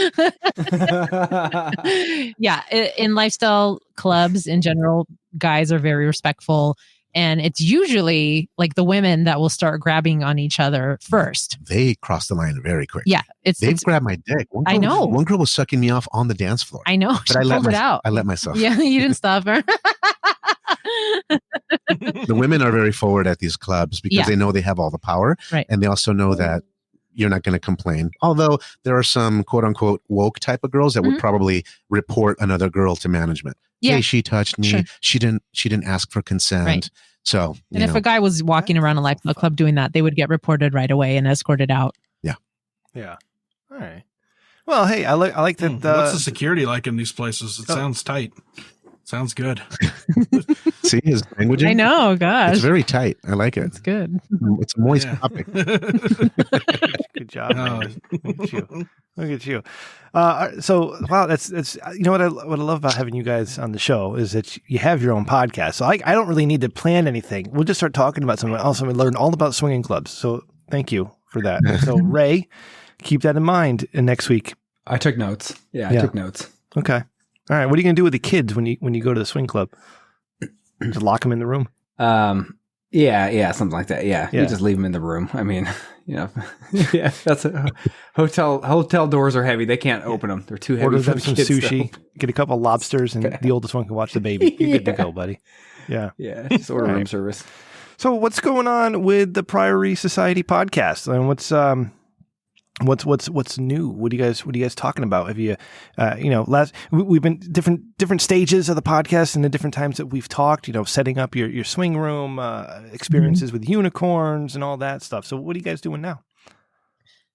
Yeah, in lifestyle clubs in general, guys are very respectful, And it's usually like the women that will start grabbing on each other first. They cross the line very quick. Yeah. They've grabbed my dick. I know. One girl was sucking me off on the dance floor. I know. But I let myself. Yeah, you didn't stop her. The women are very forward at these clubs because they know they have all the power. Right. And they also know that you're not going to complain. Although there are some quote unquote woke type of girls that would probably report another girl to management. Yeah. Hey, she touched me. Sure. She didn't ask for consent. Right. So, and if a guy was walking around a lifestyle club doing that, they would get reported right away and escorted out. Yeah. Yeah. All right. Well, hey, I like that. What's the security like in these places? It sounds tight. Sounds good. See his language? I know, gosh. It's very tight. I like it. It's good. It's a moist topic. Good job, man. Look at you. So, wow, that's you know what I love about having you guys on the show is that you have your own podcast. So I don't really need to plan anything. We'll just start talking about something else and we learn all about swinging clubs. So thank you for that. So Ray, keep that in mind next week. I took notes. Yeah, I took notes. Okay. All right. What are you going to do with the kids when you go to the swing club? Just lock them in the room? Yeah, something like that. Yeah. You just leave them in the room. I mean, that's hotel doors are heavy. They can't open them. They're too heavy. Order for them the some kids sushi, get a couple of lobsters, and the oldest one can watch the baby. You're good to go, buddy. Yeah. Yeah. Just order room service. So what's going on with the Priory Society podcast? And what's new? What are you guys talking about? Have you, we've been different stages of the podcast and the different times that we've talked, setting up your swing room, experiences with unicorns and all that stuff. So what are you guys doing now?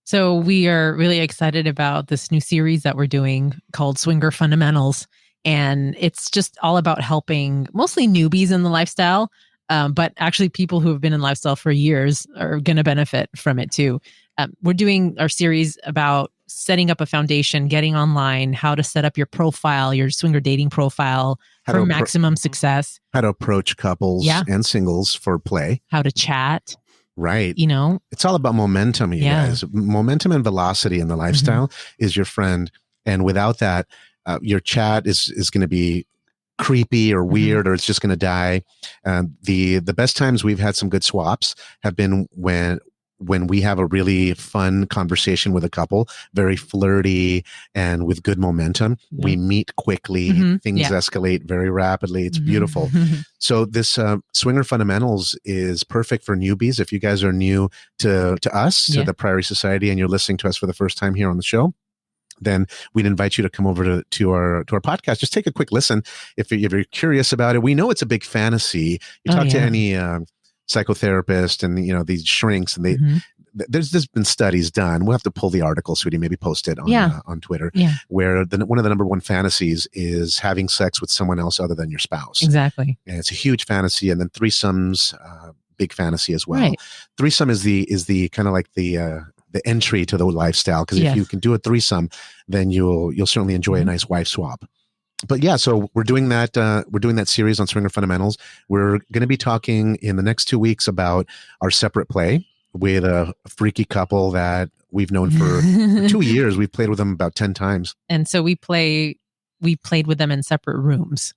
So we are really excited about this new series that we're doing called Swinger Fundamentals. And it's just all about helping mostly newbies in the lifestyle. But actually people who have been in lifestyle for years are going to benefit from it too. We're doing our series about setting up a foundation, getting online, how to set up your profile, your swinger dating profile for maximum success. How to approach couples and singles for play. How to chat. Right. It's all about momentum, you guys. Momentum and velocity in the lifestyle is your friend. And without that, your chat is going to be creepy or weird, or it's just going to die. The best times we've had some good swaps have been when we have a really fun conversation with a couple, very flirty and with good momentum. We meet quickly, things escalate very rapidly. It's beautiful. So this Swinger Fundamentals is perfect for newbies. If you guys are new to us, to the Priory Society, and you're listening to us for the first time here on the show, then we'd invite you to come over to our podcast. Just take a quick listen if you're curious about it. We know it's a big fantasy. You talk to any psychotherapist and these shrinks, and there's been studies done. We'll have to pull the article, sweetie, maybe post it on Twitter, where one of the number one fantasies is having sex with someone else other than your spouse. Exactly. And it's a huge fantasy. And then threesomes, big fantasy as well. Right. Threesome is the kind of like the entry to the lifestyle, because if you can do a threesome, then you'll certainly enjoy a nice wife swap. But so we're doing that series on Swinger Fundamentals. We're going to be talking in the next 2 weeks about our separate play with a freaky couple that we've known for 2 years. We've played with them about 10 times. And so we played with them in separate rooms.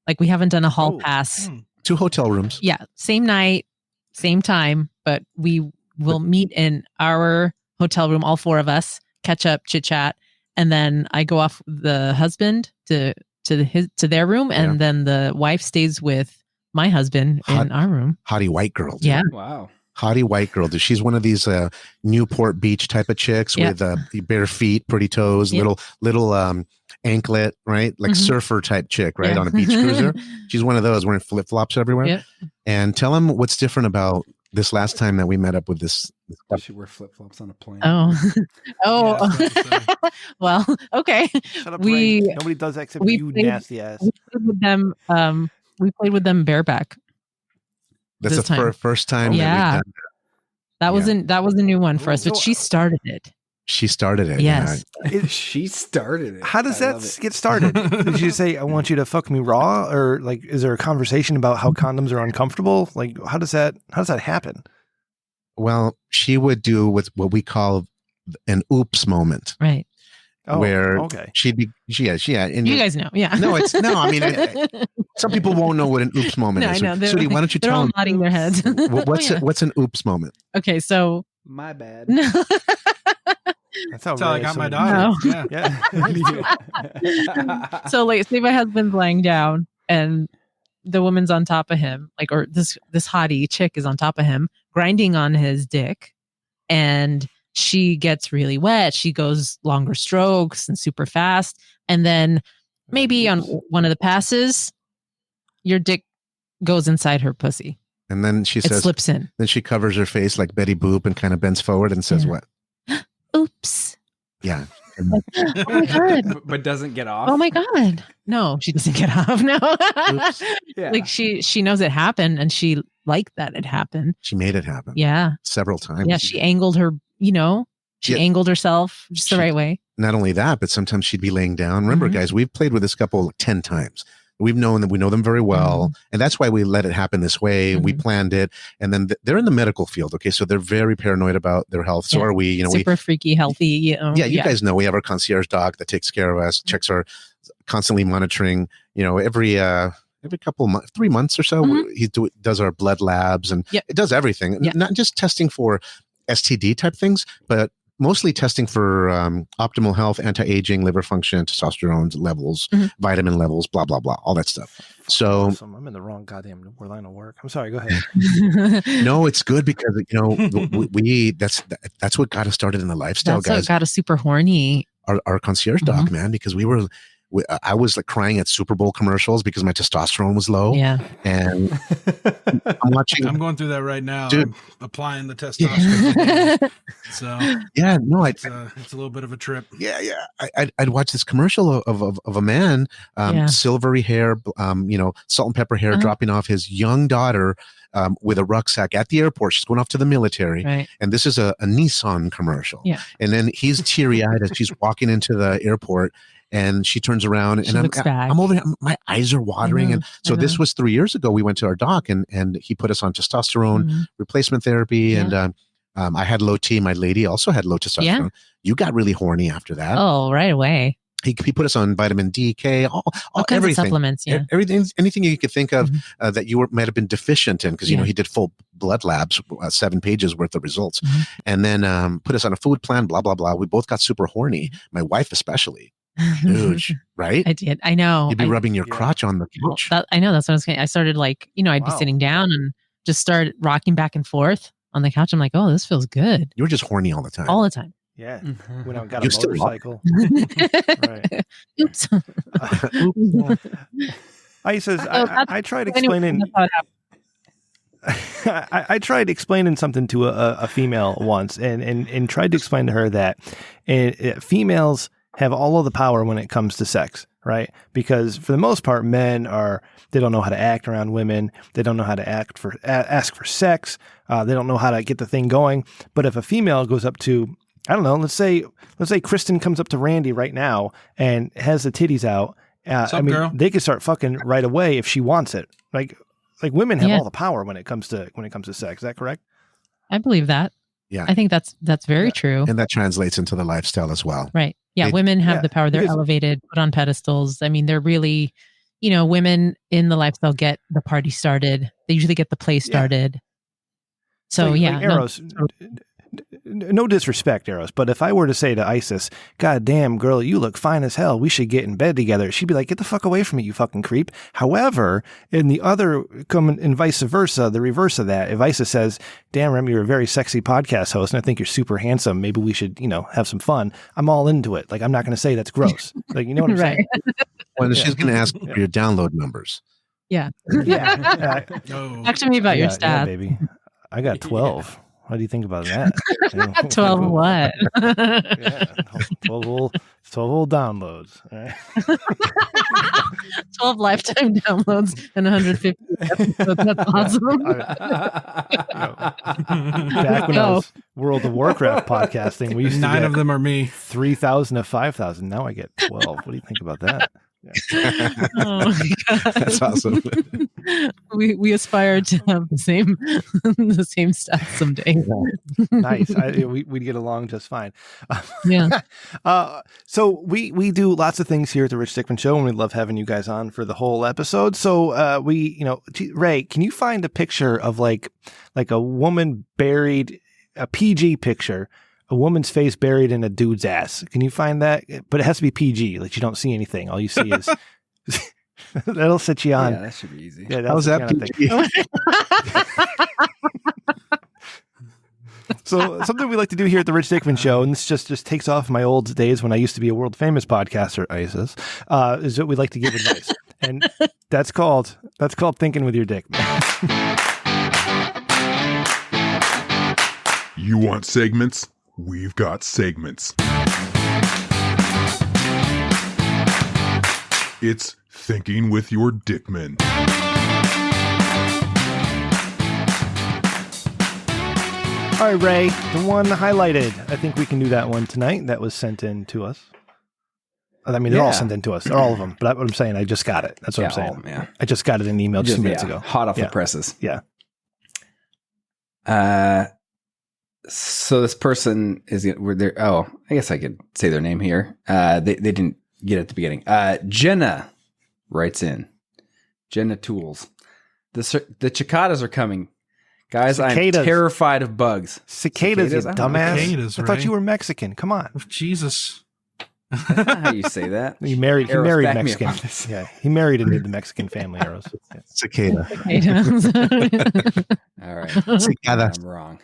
Like we haven't done a hall pass. 2 hotel rooms. Yeah. Same night, same time, but we will meet in our hotel room, all 4 of us, catch up, chit chat. And then I go off with the husband to their room, and then the wife stays with my husband in our room. Hottie white girl. Dude. Yeah. Wow. Hottie white girl. Dude. She's one of these Newport Beach type of chicks with bare feet, pretty toes, little anklet, right? Like surfer type chick, right? On a beach cruiser. She's one of those wearing flip flops everywhere. Yep. And tell them what's different about this last time that we met up with this. I should wear flip flops on a plane. Well, okay. Shut up, Ray. Nobody does that except you, nasty ass. We played with them. We played with them bareback. That's the first time that we've done that. That was a new one for us, but she started it. She started it. Yes. She started it. How does that get started? Did you say, I want you to fuck me raw? Or like, is there a conversation about how condoms are uncomfortable? Like, how does that happen? Well, she would do what we call an oops moment. Right. where okay. she'd be, and You guys know, yeah. No, I mean, some people won't know what an oops moment is. I know. Sudi, why don't you They're tell all them nodding their heads. what's an oops moment? Okay, so My bad. no. That's how I got my daughter. No. Yeah. So like, say my husband's laying down and the woman's on top of him, like, or this hottie chick is on top of him, grinding on his dick, and she gets really wet. She goes longer strokes and super fast, and then maybe on one of the passes, your dick goes inside her pussy. And then she says, slips in. Then she covers her face like Betty Boop and kind of bends forward and says, "What? Oops." Yeah. Oh my God. But doesn't get off. Oh my God. No, she doesn't get off. No. Yeah. Like she knows it happened and she liked that it happened. She made it happen. Yeah. Several times. Yeah. She angled her, she angled herself just the right way. Not only that, but sometimes she'd be laying down. Remember, guys, we've played with this couple like 10 times. We know them very well. And that's why we let it happen this way. We planned it. And then they're in the medical field. Okay. So they're very paranoid about their health. So are we, super freaky, healthy. You guys know we have our concierge doc that takes care of us, checks our constantly monitoring, every couple of 3 months or so, he does our blood labs and it does everything. Not just testing for STD type things, but mostly testing for optimal health, anti-aging, liver function, testosterone levels, vitamin levels, blah, blah, blah, all that stuff. So awesome. I'm in the wrong goddamn line of work. I'm sorry. Go ahead. No, it's good because, that's what got us started in the lifestyle, guys. That's what got us super horny. Our concierge doc, man, because I was like crying at Super Bowl commercials because my testosterone was low. Yeah. And I'm going through that right now. Dude. I'm applying the testosterone. So yeah, no, it's a little bit of a trip. Yeah. I'd watch this commercial of a man, silvery hair, salt and pepper hair, dropping off his young daughter with a rucksack at the airport. She's going off to the military. Right. And this is a Nissan commercial. Yeah. And then he's teary-eyed as she's walking into the airport. And she turns around and I'm over here. My eyes are watering. And so this was 3 years ago. We went to our doc and he put us on testosterone replacement therapy. Yeah. And I had low T. My lady also had low testosterone. Yeah. You got really horny after that. Oh, right away. He put us on vitamin D, K, all kinds everything. Of supplements. Yeah. Anything you could think of that you might have been deficient in because, he did full blood labs, 7 pages worth of results. And then put us on a food plan, blah, blah, blah. We both got super horny. My wife especially. Huge, right? I did. I know. You'd be rubbing your crotch on the couch. I know. That's what I was saying. I started I'd be sitting down and just start rocking back and forth on the couch. I'm like, oh, this feels good. You were just horny all the time. All the time. Yeah. When I got a motorcycle. Right. Oops. Isis, I tried explaining. I tried explaining something to a female once and tried to explain to her that females have all of the power when it comes to sex, right? Because for the most part, men they don't know how to act around women. They don't know how to ask for sex. They don't know how to get the thing going. But if a female goes up to, I don't know, let's say Kristen comes up to Randy right now and has the titties out. Girl? They could start fucking right away if she wants it. Like women have all the power when it comes to sex. Is that correct? I believe that. Yeah. I think that's very true. And that translates into the lifestyle as well. Right. Yeah. Women have the power. They're elevated, put on pedestals. I mean, they're really, women in the lifestyle get the party started. They usually get the play started. So yeah. Eros, no disrespect, Eros, but if I were to say to Isis, God damn, girl, you look fine as hell. We should get in bed together. She'd be like, get the fuck away from me, you fucking creep. However, in the other, and vice versa, the reverse of that, if Isis says, damn, Remy, you're a very sexy podcast host, and I think you're super handsome. Maybe we should, have some fun. I'm all into it. Like, I'm not going to say that's gross. Like, you know what I'm saying? Well, she's going to ask for your download numbers. Yeah. Talk to me about your stats. Yeah, baby. I got 12. What do you think about that? 12 what? 12 whole downloads. Right? 12 lifetime downloads and 150 episodes. That's awesome. Back when I was World of Warcraft podcasting, we used to 9 get of them are me. 3,000 to 5,000. Now I get 12. What do you think about that? Oh my God. That's awesome. We aspire to have the same stats someday. Nice. We'd get along just fine. Yeah. So we do lots of things here at the Rich Dickman Show, and we love having you guys on for the whole episode. So Ray, can you find a picture of like a woman buried, a PG picture, a woman's face buried in a dude's ass? Can you find that? But it has to be PG. Like you don't see anything. All you see is that'll set you on. Yeah, that should be easy. Yeah, How's that PG? So something we like to do here at the Rich Dickman Show, and this just takes off my old days when I used to be a world famous podcaster, Isis, is that we like to give advice, and that's called thinking with your dick. You want segments? We've got segments. It's Thinking with Your Dickman. All right, Ray, the one highlighted. I think we can do that one tonight. That was sent in to us. I mean, they're all sent in to us. They're all of them. But what I'm saying, I just got it. That's what I'm saying. Yeah. I just got it in an email just minutes ago. Hot off the presses. Yeah. So this person is there. Oh, I guess I could say their name here. They didn't get it at the beginning. Jenna writes in. Jenna Tools. The cicadas are coming. Guys, Cicadas. I'm terrified of bugs. Cicadas, you dumbass. Cicadas, I thought Ray. you were Mexican. Come on. Jesus. That's not how you say that. He married Eros, back me Mexican. up on this. Yeah, he married into the Mexican family, Eros. Yeah. Cicada. All right. Cicadas. I'm wrong.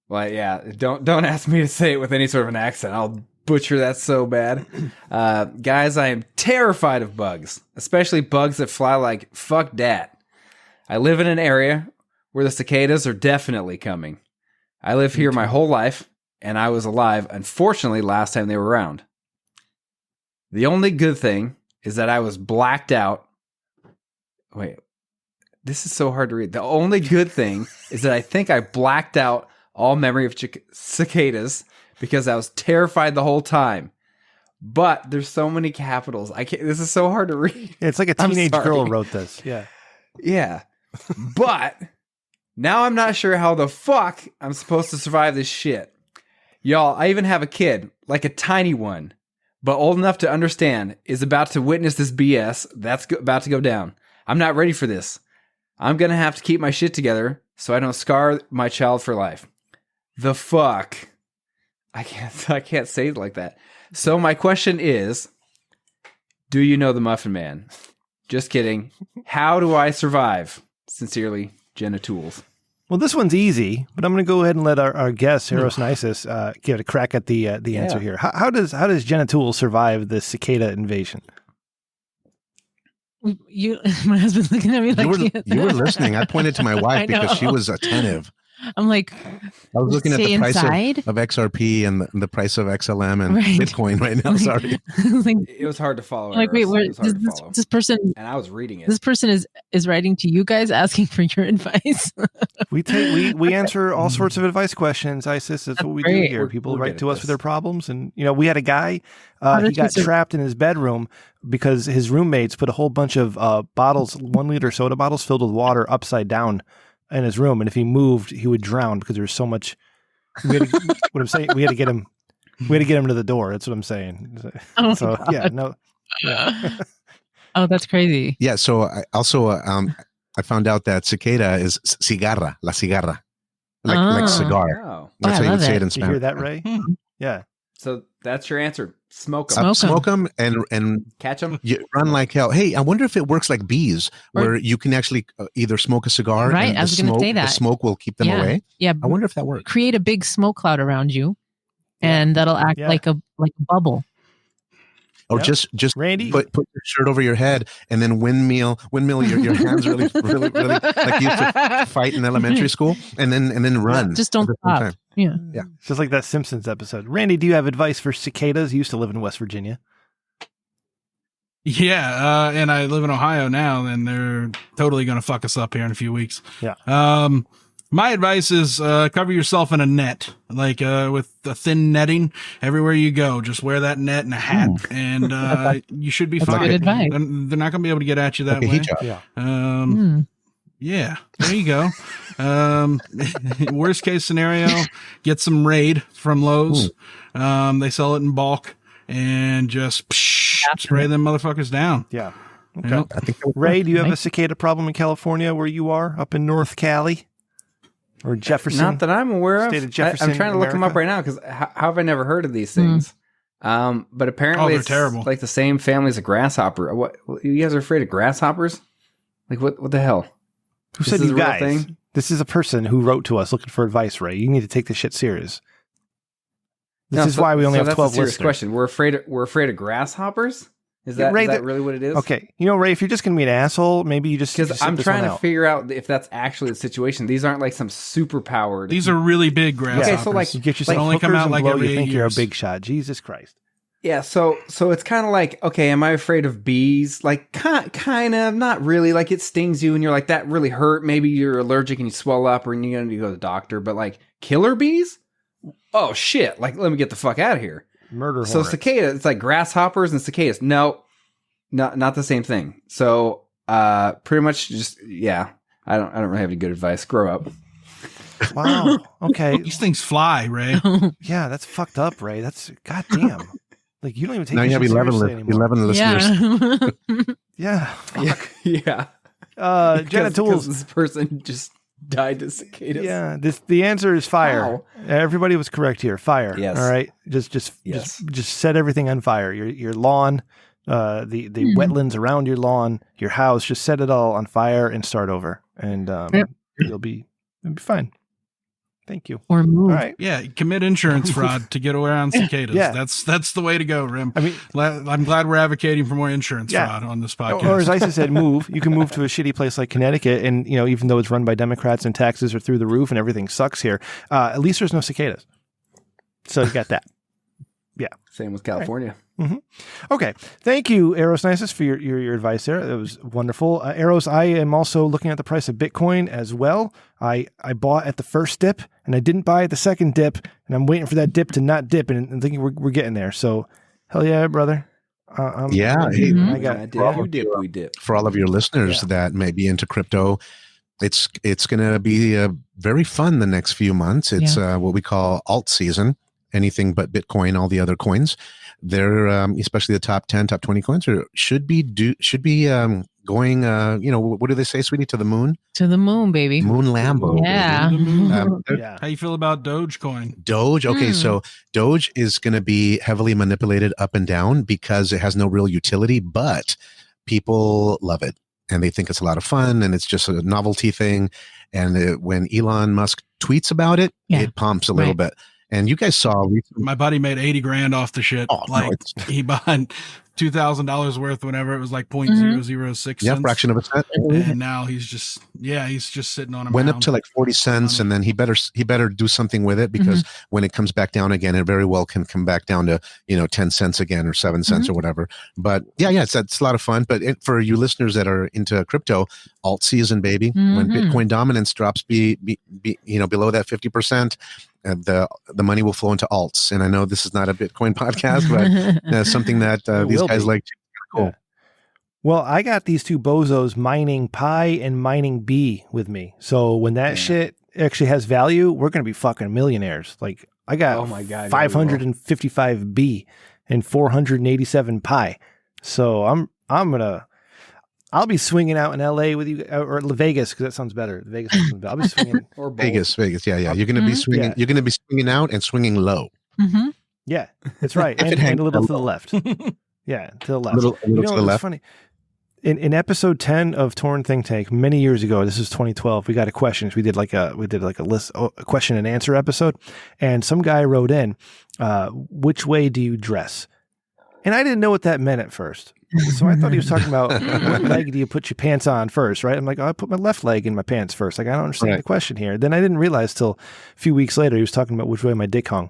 Well, yeah. Don't ask me to say it with any sort of an accent. I'll butcher that so bad. Guys, I am terrified of bugs, especially bugs that fly like fuck dat. I live in an area where the cicadas are definitely coming. I live here my whole life, and I was alive, unfortunately, last time they were around. The only good thing is that I was blacked out. Wait, this is so hard to read. The only good thing is that I think I blacked out all memory of cicadas because I was terrified the whole time. But there's so many capitals. I can't. This is so hard to read. It's like a teenage girl wrote this. Yeah. Yeah. But now I'm not sure how the fuck I'm supposed to survive this shit. Y'all, I even have a kid, like a tiny one, but old enough to understand, is about to witness this BS that's about to go down. I'm not ready for this. I'm going to have to keep my shit together so I don't scar my child for life. The fuck? I can't say it like that. So my question is, do you know the Muffin Man? Just kidding. How do I survive? Sincerely, Jenna Tools. Well, this one's easy, but I'm going to go ahead and let our guest, Eros and Isis, give it a crack at the answer here. How does Jenna Tools survive this cicada invasion? My husband's looking at me like you were listening. I pointed to my wife because she was attentive. I'm like, I was looking at the price of XRP and the price of XLM and Bitcoin right now. Sorry. It was hard to follow. Like, wait, where this person? And I was reading it. This person is writing to you guys asking for your advice. We answer all sorts of advice questions, Isis. That's what we do here. People write to us with their problems, and we had a guy. He got trapped in his bedroom because his roommates put a whole bunch of bottles, 1 liter soda bottles filled with water, upside down in his room, and if he moved, he would drown because there was so much. We had to get him to the door. That's what I'm saying. Oh so God. yeah, no. Yeah. Oh, that's crazy. Yeah. So I also I found out that cicada is cigarra, la cigarra, like cigar. Oh. That's how you would say it in Did you Spanish. hear that, Ray? Yeah. So that's your answer. Smoke them. Smoke them and Catch them. You run like hell. Hey, I wonder if it works like bees, where you can actually either smoke a cigar. Right, And I was going to say that. The smoke will keep them away. Yeah. I wonder if that works. Create a big smoke cloud around you, and that'll act like a bubble. Or just Randy, put your shirt over your head and then windmill your hands really like you used to fight in elementary school, and then run. Just don't stop. Yeah. Just like that Simpsons episode. Randy, do you have advice for cicadas? You used to live in West Virginia. Yeah, and I live in Ohio now, and they're totally going to fuck us up here in a few weeks. Yeah. My advice is cover yourself in a net, like with a thin netting everywhere you go. Just wear that net and a hat, and you should be fine. Good advice. They're not going to be able to get at you that way. Yeah, there you go. Worst case scenario, get some Raid from Lowe's. They sell it in bulk, and just spray them motherfuckers down. Yeah. Okay. I think Ray, do you have a cicada problem in California where you are, up in North Cali? Or Jefferson? Not that I'm aware of. State of Jefferson, I'm trying to look them up right now because how have I never heard of these things? But apparently it's terrible. Like the same family as a grasshopper. What, you guys are afraid of grasshoppers? Like what the hell? Who said you guys? This is a person who wrote to us looking for advice, Ray. You need to take this shit serious. This is why we only have 12 listeners. Question. We're afraid of grasshoppers? Is that really what it is? Okay. Ray, if you're just going to be an asshole, maybe you just... Because I'm trying to figure out if that's actually the situation. These aren't like some superpowered... These are really big grasshoppers. Okay, so like... You get yourself only come out like every 8 years. You're a big shot. Jesus Christ. Yeah, so it's kind of like, okay, am I afraid of bees? Like, kind of, not really. Like, it stings you and you're like, that really hurt. Maybe you're allergic and you swell up or you need to go to the doctor. But like, killer bees? Oh, shit. Like, let me get the fuck out of here. Murder So hornets. cicada, it's like grasshoppers and cicadas. No, not the same thing. So, pretty much just, I don't really have any good advice. Grow up. Wow. Okay. These things fly, Ray. Yeah, that's fucked up, Ray. That's goddamn. Like, you don't even take now this you have shit 11 seriously listeners. Yeah. Yeah. Jenna Tools. This person just died to cicadas. Yeah. The answer is fire. How? Everybody was correct here. Fire. Yes. All right. Just set everything on fire. Your lawn, the wetlands around your lawn, your house. Just set it all on fire and start over, and you'll be fine. Thank you. Or move. All right. Yeah, commit insurance fraud to get around cicadas. Yeah. That's the way to go, Rim. I mean, I'm glad we're advocating for more insurance fraud on this podcast. Or as Isis said, move. You can move to a shitty place like Connecticut, and even though it's run by Democrats and taxes are through the roof and everything sucks here, at least there's no cicadas. So you got that. Yeah. Same with California. Mm-hmm. Okay. Thank you, Eros and Isis, for your advice there. That was wonderful. Eros, I am also looking at the price of Bitcoin as well. I bought at the first dip, and I didn't buy at the second dip, and I'm waiting for that dip to not dip, and thinking we're getting there. So, hell yeah, brother. I got we dip. For all of your listeners that may be into crypto, it's going to be very fun the next few months. It's what we call alt season. Anything but Bitcoin, all the other coins, they're especially the top 10, top 20 coins should be going. What do they say, sweetie? To the moon. To the moon, baby. Moon Lambo. Yeah. How you feel about Dogecoin? Doge. Okay, so Doge is going to be heavily manipulated up and down because it has no real utility, but people love it and they think it's a lot of fun and it's just a novelty thing. And when Elon Musk tweets about it, it pumps a little bit. And you guys saw my buddy made $80,000 off the shit. Oh, he bought $2,000 worth whenever it was like 0.006 cents. Yeah, fraction of a cent. And now he's just sitting on a went mound. Up to like 40 cents, and then he better do something with it because when it comes back down again, it very well can come back down to 10 cents again or 7 cents or whatever. But it's a lot of fun. But for you listeners that are into crypto, alt season, baby, when Bitcoin dominance drops below that 50%. The money will flow into alts, and I know this is not a Bitcoin podcast, but something that these guys like. Cool. Yeah. Well, I got these two bozos mining pi and mining b with me, so when that shit actually has value, we're gonna be fucking millionaires. Like I got 555 b and 487 pi, so I'll be swinging out in LA with you, or Vegas, because that sounds better. Vegas sounds better. I'll be swinging. Or Vegas. Yeah. You're going to be swinging. Yeah. You're going to be swinging out and swinging low. Yeah, that's right. and a little to the left. Yeah, to the left. A little to the left. Funny. In episode 10 of Torn Think Tank many years ago, this is 2012. We got a question. We did like a question and answer episode, and some guy wrote in, "Which way do you dress?" And I didn't know what that meant at first. So I thought he was talking about what leg do you put your pants on first, right? I'm like, I put my left leg in my pants first. Like, I don't understand the question here. Then I didn't realize till a few weeks later he was talking about which way my dick hung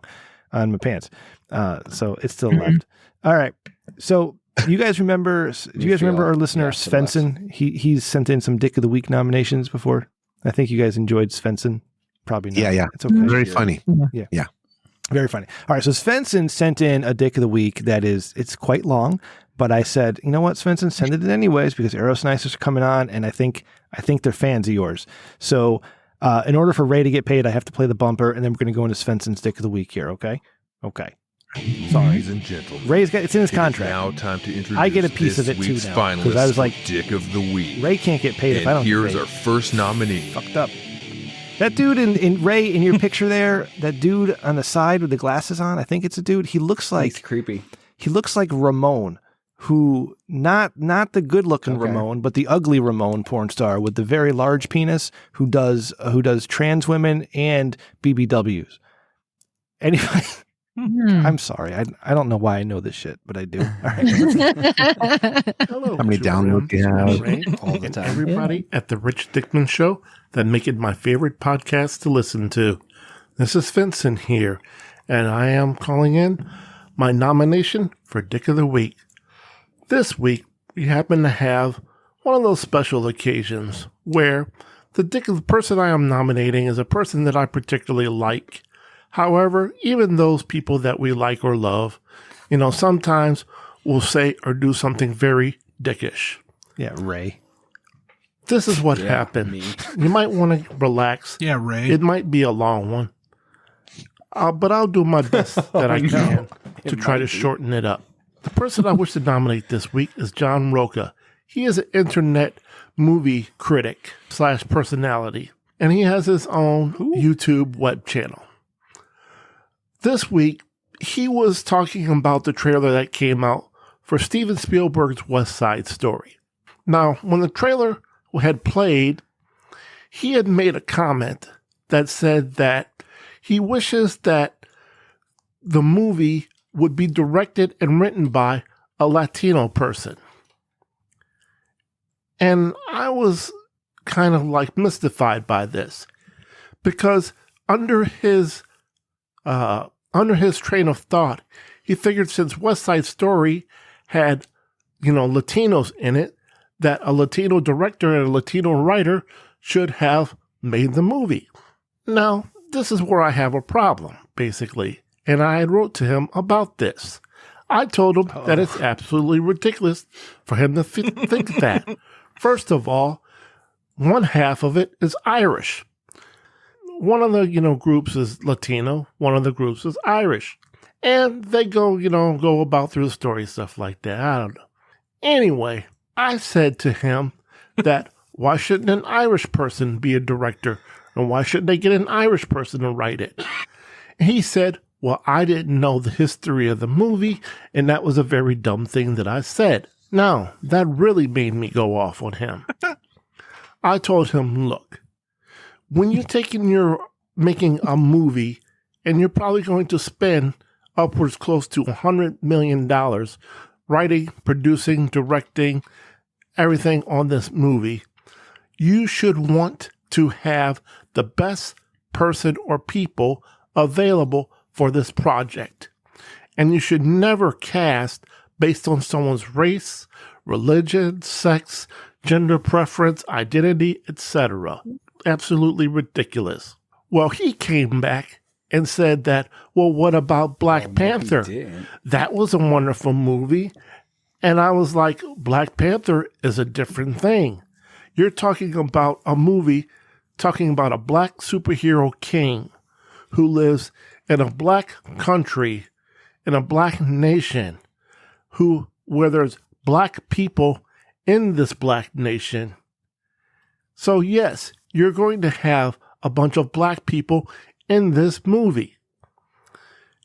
on my pants. So it's still left. All right. So do you guys remember our listener Svenson? He's sent in some Dick of the Week nominations before. I think you guys enjoyed Svenson. probably not. Yeah. It's okay. Very funny. Yeah. Very funny. All right. So Svenson sent in a Dick of the Week it's quite long, but I said, you know what, Svenson, send it in anyways because Eros and Isis are coming on, and I think they're fans of yours. So in order for Ray to get paid, I have to play the bumper, and then we're going to go into Svenson's Dick of the Week here, okay? Okay. Sorry. Ladies and gentlemen, it's in his contract. Now time to introduce I get a piece of it too now. Because I was like, Dick of the Week. Ray can't get paid if I don't get paid. Here's our first nominee. Fucked up. That dude in Ray, in your picture there, that dude on the side with the glasses on, I think it's a dude. He looks like... He's creepy. He looks like Ramon, who, not the good-looking Ramon, but the ugly Ramon porn star with the very large penis who does trans women and BBWs. Anyway... I'm sorry. I don't know why I know this shit, but I do. All right. Hello. How many downloads do you have? All the time. Everybody at the Rich Dickman Show that make it my favorite podcast to listen to. This is Svenson here, and I am calling in my nomination for Dick of the Week. This week, we happen to have one of those special occasions where the person I am nominating is a person that I particularly like. However, even those people that we like or love, sometimes will say or do something very dickish. Yeah, Ray. This is what happened. Me. You might want to relax. Yeah, Ray. It might be a long one. But I'll do my best that I can to try to shorten it up. The person I wish to nominate this week is John Roca. He is an internet movie critic / personality, and he has his own YouTube web channel. This week, he was talking about the trailer that came out for Steven Spielberg's West Side Story. Now, when the trailer had played, he had made a comment that said that he wishes that the movie would be directed and written by a Latino person. And I was kind of like mystified by this because under his train of thought, he figured since West Side Story had, Latinos in it, that a Latino director and a Latino writer should have made the movie. Now, this is where I have a problem, basically, and I wrote to him about this. I told him that it's absolutely ridiculous for him to think that. First of all, one half of it is Irish. One of the, groups is Latino. One of the groups is Irish. And they go about through the story, stuff like that. I don't know. Anyway, I said to him that why shouldn't an Irish person be a director? And why shouldn't they get an Irish person to write it? And he said, well, I didn't know the history of the movie, and that was a very dumb thing that I said. Now, that really made me go off on him. I told him, look, when you're making a movie and you're probably going to spend upwards close to $100 million writing, producing, directing, everything on this movie, you should want to have the best person or people available for this project. And you should never cast based on someone's race, religion, sex, gender preference, identity, etc. Absolutely ridiculous. Well, he came back and said that, well, what about Black Panther? That was a wonderful movie. And I was like, Black Panther is a different thing. You're talking about a movie talking about a black superhero king who lives in a black country, in a black nation, where there's black people in this black nation. So yes, you're going to have a bunch of black people in this movie.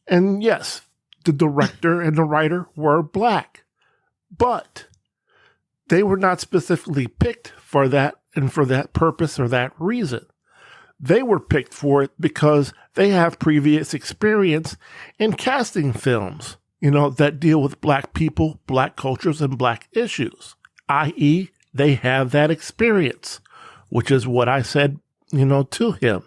And yes, the director and the writer were black, but they were not specifically picked for that and for that purpose or that reason. They were picked for it because they have previous experience in casting films, that deal with black people, black cultures, and black issues, i.e., they have that experience, which is what I said, to him.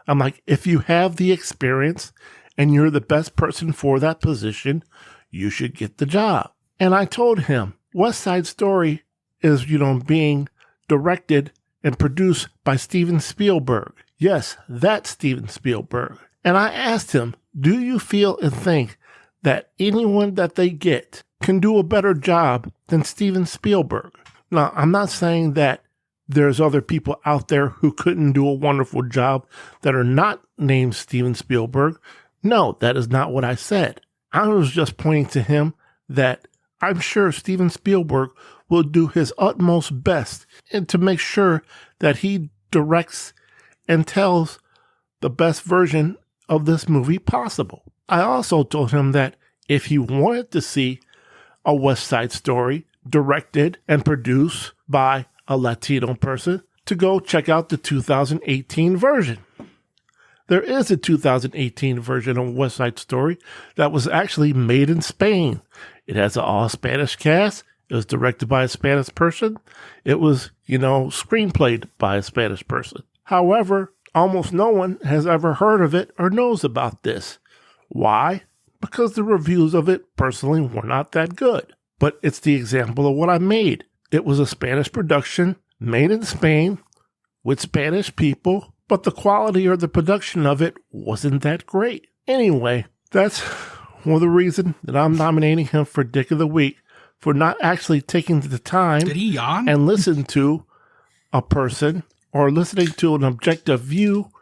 I'm like, if you have the experience and you're the best person for that position, you should get the job. And I told him, West Side Story is, being directed and produced by Steven Spielberg. Yes, that's Steven Spielberg. And I asked him, do you feel and think that anyone that they get can do a better job than Steven Spielberg? Now, I'm not saying that there's other people out there who couldn't do a wonderful job that are not named Steven Spielberg. No, that is not what I said. I was just pointing to him that I'm sure Steven Spielberg will do his utmost best and to make sure that he directs and tells the best version of this movie possible. I also told him that if he wanted to see a West Side Story directed and produced by a Latino person, to go check out the 2018 version. There is a 2018 version of West Side Story that was actually made in Spain. It has an all-Spanish cast. It was directed by a Spanish person. It was, screenplayed by a Spanish person. However, almost no one has ever heard of it or knows about this. Why? Because the reviews of it personally were not that good. But it's the example of what I made. It was a Spanish production made in Spain with Spanish people, but the quality or the production of it wasn't that great. Anyway, that's one of the reasons that I'm nominating him for Dick of the Week, for not actually taking the time and listen to a person or listening to an objective view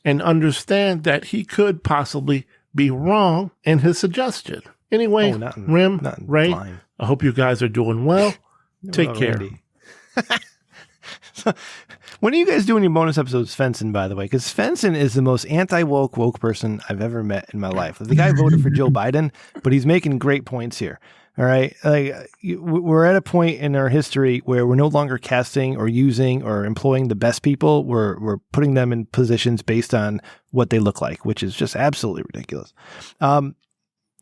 and understand that he could possibly be wrong in his suggestion. Anyway, Rim, Ray, blind. I hope you guys are doing well. Take care. So, when are you guys doing your bonus episodes, Svenson, by the way? Because Svenson is the most woke person I've ever met in my life. The guy voted for Joe Biden, but he's making great points here. All right. We're at a point in our history where we're no longer casting or using or employing the best people. We're putting them in positions based on what they look like, which is just absolutely ridiculous.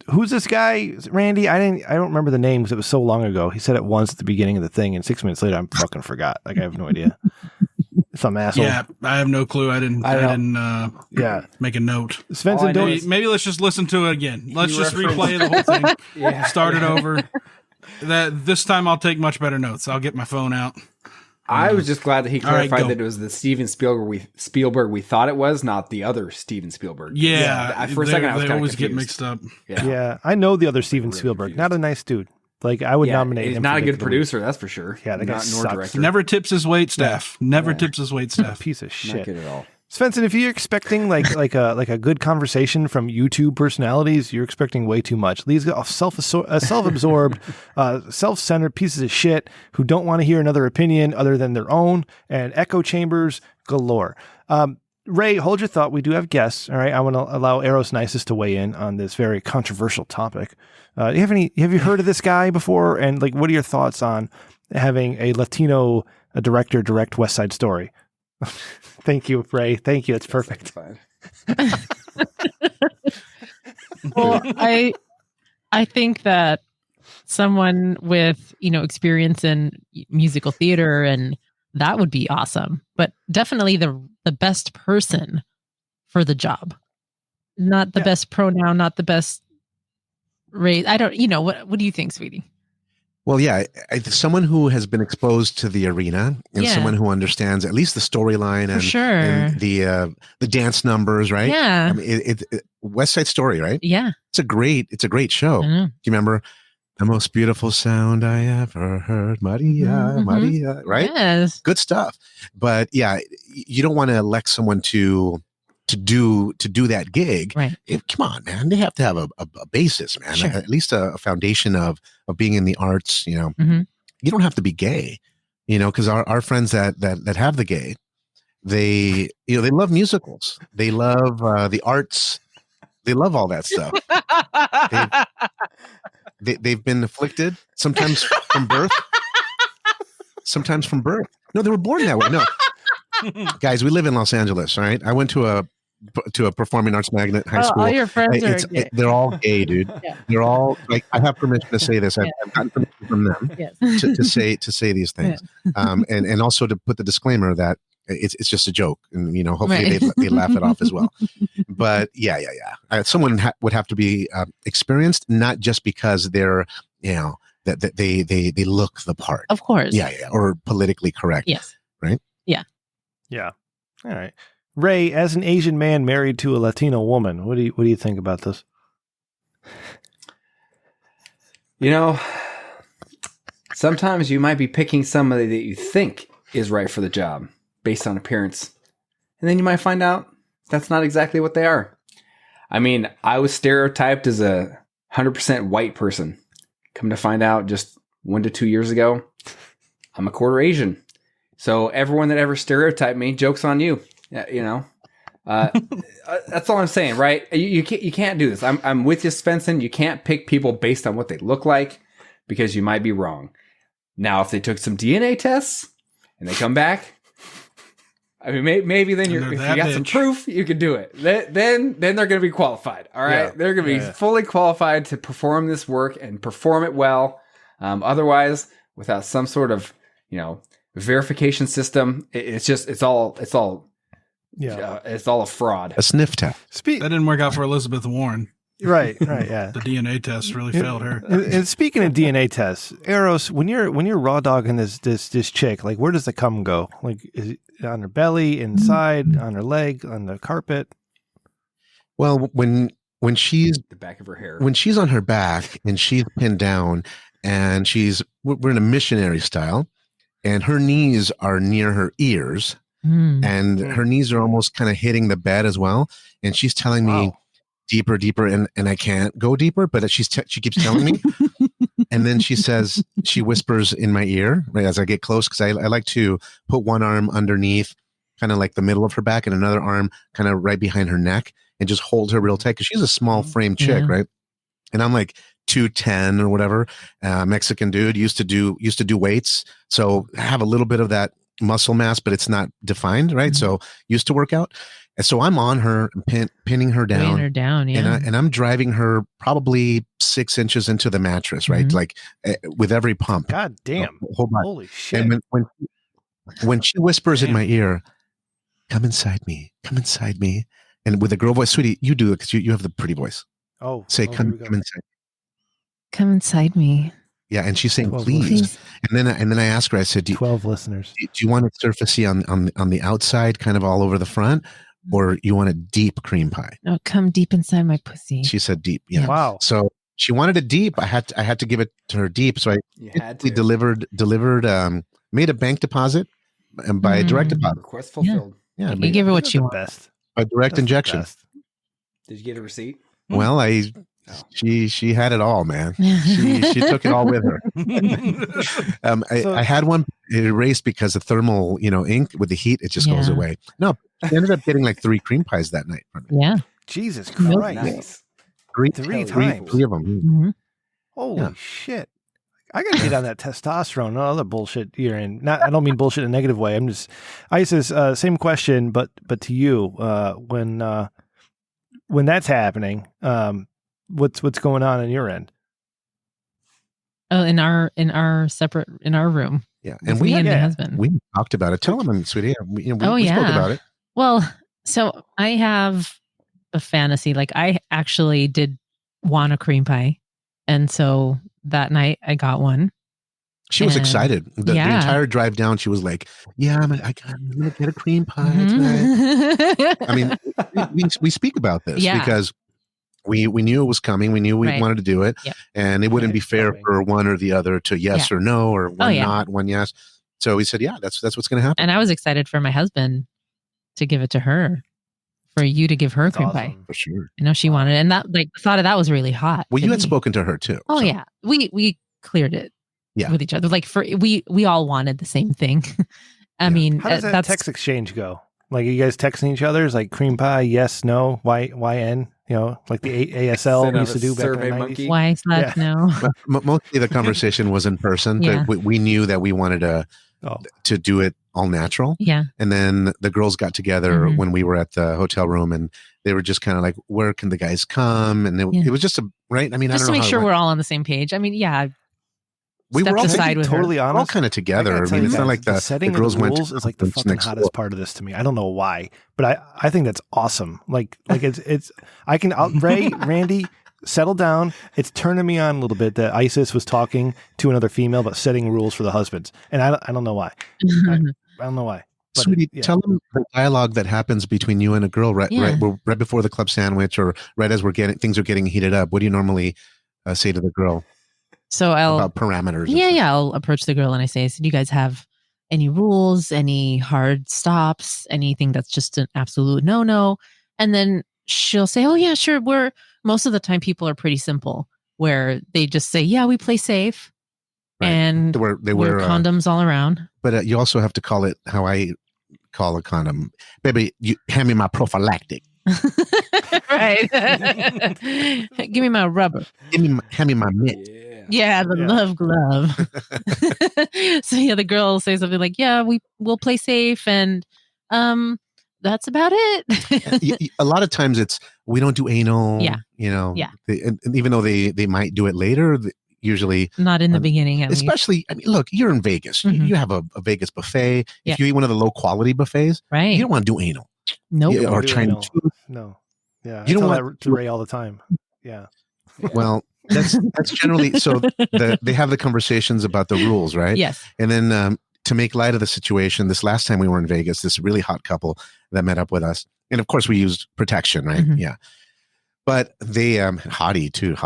Who's this guy, Randy? I don't remember the name because it was so long ago. He said it once at the beginning of the thing, and 6 minutes later, I fucking forgot. I have no idea. Some asshole. Yeah, I have no clue. I didn't make a note. Svenson, maybe let's just listen to it again. Let's just replay the whole thing. Start it over. This time I'll take much better notes. I'll get my phone out. I was just glad that he clarified that it was the Steven Spielberg we thought it was, not the other Steven Spielberg. Yeah. For a second, I was kind of always confused. get mixed up. Yeah. I know the other Steven Spielberg. Not a nice dude. Like, I would nominate him. He's not a good producer, that's for sure. Yeah, the guy sucks. Director. Never tips his wait staff. Tips his wait staff. Piece of shit. Not good at all. Svenson, if you're expecting like a good conversation from YouTube personalities, you're expecting way too much. These are self-absorbed, self-centered pieces of shit who don't want to hear another opinion other than their own, and echo chambers galore. Ray, hold your thought. We do have guests. All right, I want to allow Eros and Isis to weigh in on this very controversial topic. Have you heard of this guy before? And like, what are your thoughts on having a Latino director direct West Side Story? Thank you, Ray. Thank you. It's perfect. Well, I think that someone with, experience in musical theater, and that would be awesome. But definitely the best person for the job. Not the best pronoun, not the best race. I don't, what do you think, sweetie? Well, yeah, someone who has been exposed to the arena and someone who understands at least the storyline and the dance numbers, right? Yeah. I mean, it West Side Story, right? Yeah. It's a great show. Do you remember the most beautiful sound I ever heard, Maria, Maria, right? Yes. Good stuff. But yeah, you don't want to elect someone to do that gig. Right. Come on, man. They have to have a basis, man. Sure. At least a foundation of being in the arts, You don't have to be gay, because our friends that have the gay, they love musicals. They love the arts. They love all that stuff. They've been afflicted, sometimes from birth. No, they were born that way. No. Guys, we live in Los Angeles, right? I went to a performing arts magnet high school. All your friends are gay. They're all gay, dude. Yeah. They're all like, I have permission to say this. I've gotten permission from them to say these things, and also to put the disclaimer that it's just a joke, and hopefully they laugh it off as well. But yeah. Someone would have to be experienced, not just because they're that they look the part, of course, or politically correct, yes, right, yeah. All right. Ray, as an Asian man married to a Latino woman, what do you think about this? You know, sometimes you might be picking somebody that you think is right for the job based on appearance. And then you might find out that's not exactly what they are. I mean, I was stereotyped as a 100% white person. Come to find out just 1 to 2 years ago, I'm a quarter Asian. So everyone that ever stereotyped me, joke's on you. You know, that's all I'm saying, right? You can't do this. I'm with you, Svenson. You can't pick people based on what they look like because you might be wrong. Now, if they took some DNA tests and they come back, I mean, maybe then if you got some proof, you could do it. Then they're going to be qualified. All right, yeah. They're going to be fully qualified to perform this work and perform it well. Otherwise, without some sort of verification system, it's all a fraud. A sniff test. That didn't work out for Elizabeth Warren. Right, yeah. The DNA test really failed her. And speaking of DNA tests, Eros, when you're raw dogging this chick, like where does the cum go? Like is it on her belly, inside, on her leg, on the carpet? Well, when she's the back of her hair, when she's on her back and she's pinned down, and we're in a missionary style, and her knees are near her ears, and her knees are almost kind of hitting the bed as well, and she's telling me deeper, and I can't go deeper, but she keeps telling me. And then she whispers in my ear right as I get close, because I like to put one arm underneath kind of like the middle of her back and another arm kind of right behind her neck and just hold her real tight, because she's a small frame chick, right? And I'm like 210 or whatever, Mexican dude, used to do weights, so I have a little bit of that muscle mass, but it's not defined, right? So used to work out. And so I'm on her, pinning her down, and I'm driving her probably 6 inches into the mattress, right? Like with every pump. God damn! Holy shit! And when she whispers in my ear, "Come inside me, come inside me," and with a girl voice, sweetie, you do it because you have the pretty voice. Say come inside. Come inside me. Yeah, and she's saying please. And then I ask her, I said, 12 listeners. Do you want it surfacey on the outside, kind of all over the front? Or you want a deep cream pie? No, come deep inside my pussy. She said deep. Yeah. Wow. So she wanted it deep. I had to give it to her deep. So I delivered, made a bank deposit and by direct deposit. Request fulfilled. Yeah. You give her what she wants. Best. A direct injection. Did you get a receipt? Well, she had it all, man. She took it all with her. I had one erased because the thermal, ink with the heat, it just goes away. No, I ended up getting like 3 cream pies that night. Yeah. Jesus Christ. Nice. Three times. 3 of them. Holy shit. I got to get on that testosterone. No other bullshit you're in. I don't mean bullshit in a negative way. I'm just, Isis, same question, but to you, when that's happening, what's going on your end? Oh, in our room. Yeah, and me and my husband. We talked about it. Tell them, sweetie. We spoke about it. Well, so I have a fantasy. Like I actually did want a cream pie, and so that night I got one. She was excited. The entire drive down, she was like, "Yeah, I'm gonna get a cream pie tonight." I mean, we speak about this because we knew it was coming. We knew we wanted to do it, and it wouldn't be fair for one or the other to yes or no, or one not, one yes. So we said, that's what's going to happen. And I was excited for my husband to give it to her, for you to give her a cream pie. For sure. I know she wanted it, and that the thought of that was really hot. Well, you had spoken to her too. Oh yeah, we cleared it with each other. Like we all wanted the same thing. I mean, how does that text exchange go? Like, are you guys texting each other? Is like cream pie, yes, no, YN? Like the ASL we used to do back in the 90s. Y/no. Mostly the conversation was in person. But we knew that we wanted to do it all natural. Yeah. And then the girls got together when we were at the hotel room, and they were just kind of like, where can the guys come? And it was just right. I mean, just I don't know. To make sure we're all on the same page. I mean, we were all totally honest. All kind of together. I mean, it's not like the setting girls of the went rules is like the fucking hottest part of this to me. I don't know why, but I think that's awesome. Like it's Ray, Randy, settle down. It's turning me on a little bit that Isis was talking to another female about setting rules for the husbands, and I don't know why. I don't know why. But Sweetie, tell them the dialogue that happens between you and a girl right before the club sandwich, or right as things are getting heated up. What do you normally say to the girl? So I'll about parameters. I'll approach the girl and I say, "So do you guys have any rules, any hard stops, anything that's just an absolute no?" And then she'll say, "Oh yeah, sure." Most of the time people are pretty simple, where they just say, "Yeah, we play safe." Right. And they wear condoms all around. But you also have to call it how I call a condom. Baby, you hand me my prophylactic. Right. Give me my rubber. Hand me my mitt. Yeah, the love glove. So the girl will say something like, "Yeah, we'll play safe," and that's about it. A lot of times we don't do anal. Yeah. And even though they might do it later, usually not in the beginning. Especially, I mean, look, you're in Vegas. Mm-hmm. You have a Vegas buffet. If you eat one of the low quality buffets, right? You don't want to do anal. Nope. Or Chinese food. No. Yeah. You don't want to Ray all the time. Yeah. Well, that's generally so. They have the conversations about the rules, right? Yes. And then to make light of the situation, this last time we were in Vegas, this really hot couple that met up with us, and of course we used protection, right? Mm-hmm. Yeah. But they hottie too.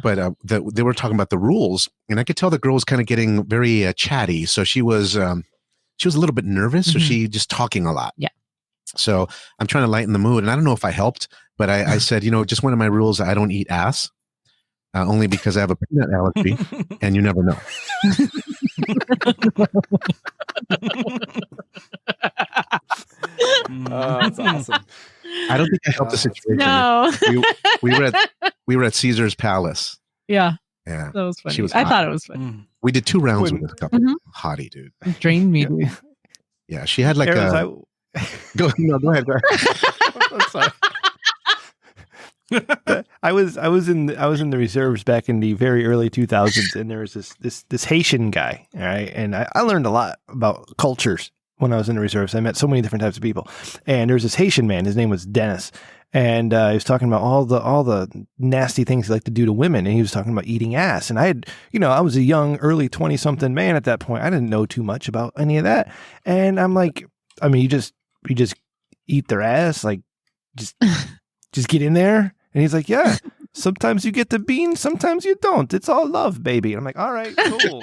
But they were talking about the rules, and I could tell the girl was kind of getting very chatty. So she was a little bit nervous. Mm-hmm. So she just talking a lot. Yeah. So I'm trying to lighten the mood, and I don't know if I helped, but I said, just one of my rules: I don't eat ass, only because I have a peanut allergy, and you never know. Oh, that's awesome. I don't think I helped the situation. No. we were at Caesar's Palace. Yeah. Yeah. That was funny. I thought it was funny. We did 2 rounds with this couple. Mm-hmm. Hottie, dude. It drained me, dude. Yeah, she had like Go ahead. I'm sorry. I was in the reserves back in the very early 2000s, and there was this Haitian guy, all right, and I learned a lot about cultures when I was in the reserves. I met so many different types of people, and there was this Haitian man. His name was Dennis, and he was talking about all the nasty things he liked to do to women, and he was talking about eating ass. And I had, I was a young, early 20-something man at that point. I didn't know too much about any of that, and I'm like, I mean, you just eat their ass, like just get in there. And he's like, yeah, sometimes you get the bean, sometimes you don't. It's all love, baby. And I'm like, all right, cool.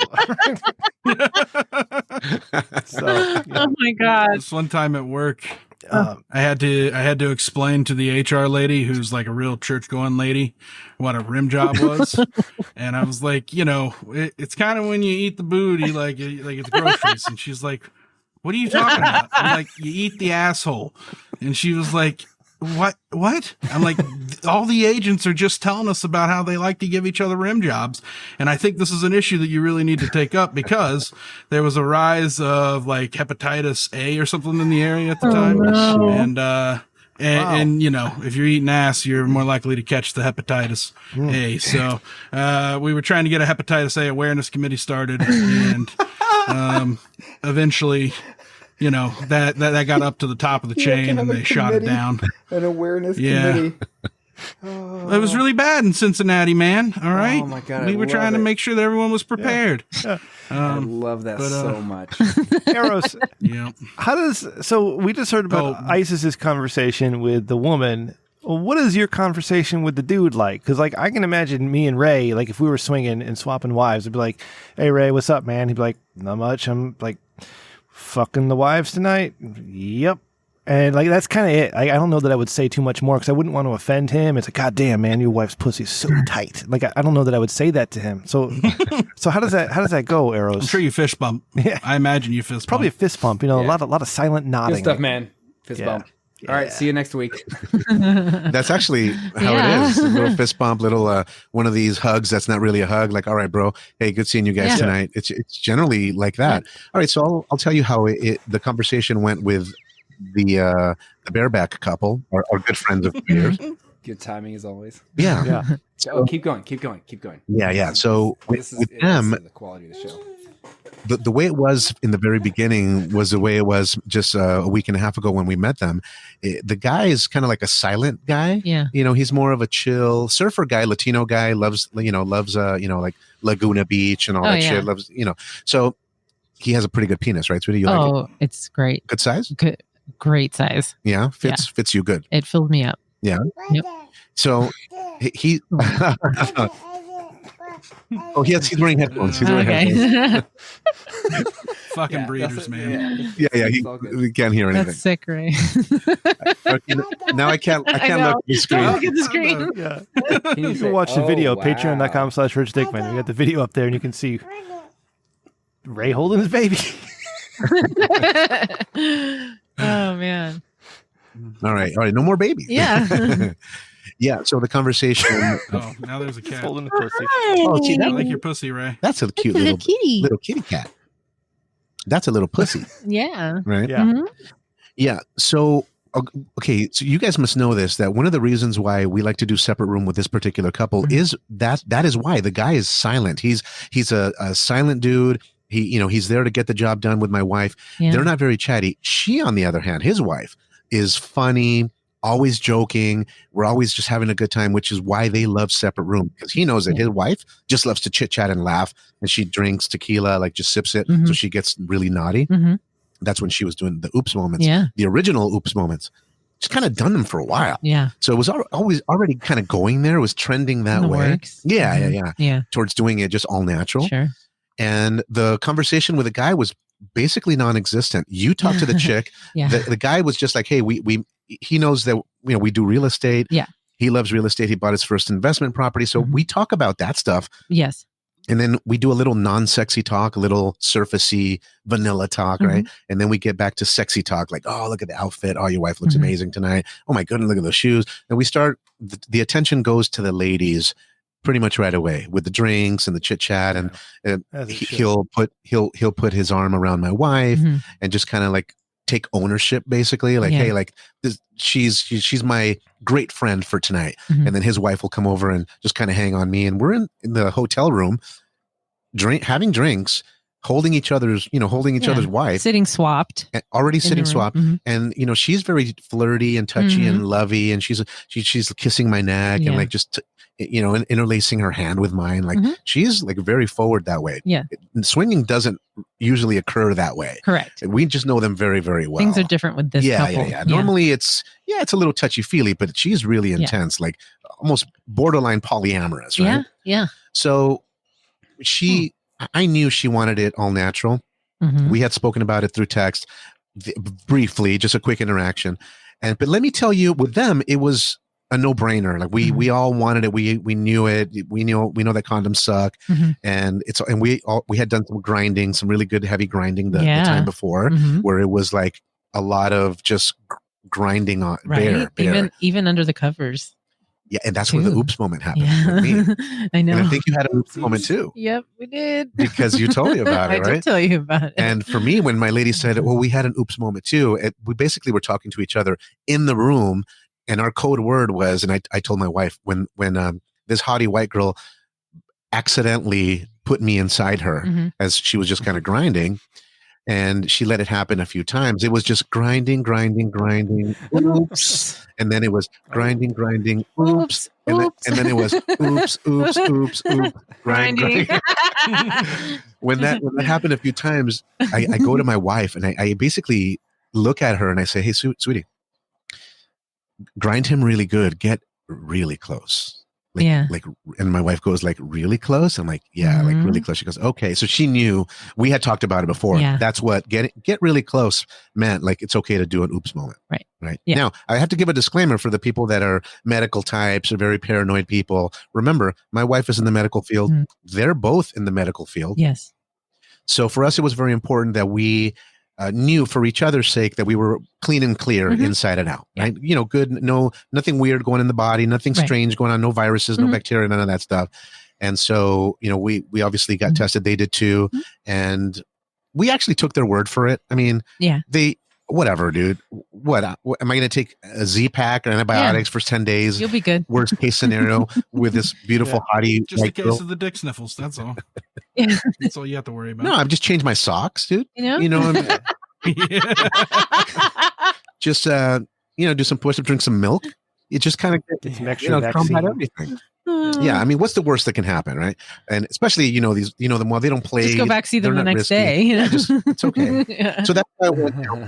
Oh my God. This one time at work, I had to explain to the HR lady, who's like a real church going lady, what a rim job was. And I was like, it's kind of when you eat the booty, like it's groceries. And she's like, what are you talking about? I'm like, you eat the asshole. And she was like, What? I'm like, all the agents are just telling us about how they like to give each other rim jobs. And I think this is an issue that you really need to take up, because there was a rise of like hepatitis A or something in the area at the time. No. And if you're eating ass, you're more likely to catch the hepatitis A. So, we were trying to get a hepatitis A awareness committee started, and, eventually, that got up to the top of the chain, and they shot it down. An awareness committee. It was really bad in Cincinnati, man. All right. Oh my God. We were trying to make sure that everyone was prepared. Yeah. I love that so much. Eros. Yeah. So we just heard about Isis's conversation with the woman. Well, what is your conversation with the dude like? Because like I can imagine me and Ray, like if we were swinging and swapping wives, I'd be like, "Hey Ray, what's up, man?" He'd be like, "Not much. I'm like fucking the wives tonight." Yep. And like that's kind of it. I don't know that I would say too much more, because I wouldn't want to offend him. It's like, God damn, man, your wife's pussy's so tight. Like I don't know that I would say that to him. So how does that go, Eros? I'm sure you fist bump. Yeah. I imagine you fist bump. Probably a fist bump. A lot of silent nodding. Good stuff, man. Fist bump. All right, see you next week. That's actually how it is. A little fist bump, little one of these hugs that's not really a hug. Like, all right, bro. Hey, good seeing you guys tonight. It's generally like that. Yeah. All right, so I'll tell you how the conversation went with the bareback couple, our good friends of years. Good timing as always. Yeah. So, keep going. Yeah. So with them, the quality of the show. The way it was in the very beginning was the way it was just a week and a half ago when we met them. The guy is kind of like a silent guy. Yeah. He's more of a chill surfer guy, Latino guy, loves like Laguna Beach and all that shit. Loves, So he has a pretty good penis, right, sweetie? You like it? It's great. Good size? Good, great size. Yeah, fits you good. It filled me up. Yeah. Yep. So he oh, he's wearing headphones. He's wearing headphones. Fucking breeders, man. Yeah, we can't hear anything. That's sick, right? Okay, now I can't look at the screen. Look at the screen. Yeah. You can watch the video, patreon.com/Rich Dickman. We got the video up there, and you can see Ray holding his baby. Oh, man. All right. No more babies. Yeah. Yeah, so the conversation. Oh, now there's a cat. Holding the pussy. Oh, see, I like your pussy, Ray. that's a cute little kitty cat. That's a little pussy. Yeah. Right? Yeah. Mhm. Yeah. So, okay. So you guys must know this, that one of the reasons why we like to do separate room with this particular couple is that is why the guy is silent. He's a silent dude. He's there to get the job done with my wife. Yeah. They're not very chatty. She, on the other hand, his wife, is funny, always joking. We're always just having a good time, which is why they love separate room, because he knows that his wife just loves to chit chat and laugh, and she drinks tequila, like just sips it. So she gets really naughty. That's when she was doing the oops moments. Yeah. The original oops moments. She's kind of done them for a while. Yeah. So it was always already kind of going there. It was trending that way. Works. Yeah. Towards doing it just all natural. Sure. And the conversation with the guy was basically non-existent. You talk to the chick. Yeah. The guy was just like, hey, he knows that we do real estate. Yeah. He loves real estate. He bought his first investment property. So we talk about that stuff. Yes. And then we do a little non-sexy talk, a little surfacey vanilla talk, right? And then we get back to sexy talk, like, oh, look at the outfit. Oh, your wife looks amazing tonight. Oh my goodness, look at those shoes. And we start, the attention goes to the ladies pretty much right away with the drinks and the chit chat. And he'll put his arm around my wife and just kind of like take ownership, basically, like, hey, like this, she's my great friend for tonight. And then his wife will come over and just kind of hang on me, and we're in the hotel room having drinks, holding each other's wife, sitting swapped, already sitting swapped. And she's very flirty and touchy and lovey, and she's kissing my neck and like just interlacing her hand with mine. Like she's like very forward that way. Yeah. Swinging doesn't usually occur that way. Correct. We just know them very, very well. Things are different with this couple. Yeah. Normally it's a little touchy feely, but she's really intense, like almost borderline polyamorous, right? Yeah. So I knew she wanted it all natural. We had spoken about it through text briefly, just a quick interaction. But let me tell you, with them, it was a no-brainer. Like we all wanted it. We knew it. We know that condoms suck. And we had done some grinding, some really good heavy grinding the time before, where it was like a lot of just grinding on bare. Even under the covers. Yeah, and that's where the oops moment happened with me. I know. And I think you had an oops moment too. Yep, we did. Because you told me about it, right? I did tell you about it. And for me, when my lady said, well, we had an oops moment too, we basically were talking to each other in the room, and our code word was, and I told my wife, when this hottie white girl accidentally put me inside her as she was just kind of grinding, and she let it happen a few times. It was just grinding, oops. And then it was grinding, oops. And then it was oops, grinding. When that happened a few times, I go to my wife and I basically look at her and I say, hey, sweetie, grind him really good. Get really close. And my wife goes like, really close? I'm like, yeah, like really close. She goes, okay. So she knew, we had talked about it before. Yeah. That's what get really close meant. Like, it's okay to do an oops moment. Right. Yeah. Now, I have to give a disclaimer for the people that are medical types or very paranoid people. Remember, my wife is in the medical field. They're both in the medical field. Yes. So for us, it was very important that we knew, for each other's sake, that we were clean and clear inside and out, right? Good, nothing weird going in the body, nothing strange going on, no viruses, no bacteria, none of that stuff. And so, we obviously got tested. They did too. And we actually took their word for it. I mean, whatever, dude. What am I going to take a Z-Pack or antibiotics for 10 days? You'll be good. Worst case scenario with this beautiful hottie. Just a case of the dick sniffles. That's all. That's all you have to worry about. No, I've just changed my socks, dude. Just do some push-ups, drink some milk. It just kind of get some extra vaccine. combat everything. Yeah, I mean, what's the worst that can happen, right? And especially, these, them while they don't play. Just go back, see them the next risky. day. Yeah, it's okay. Yeah. So that's why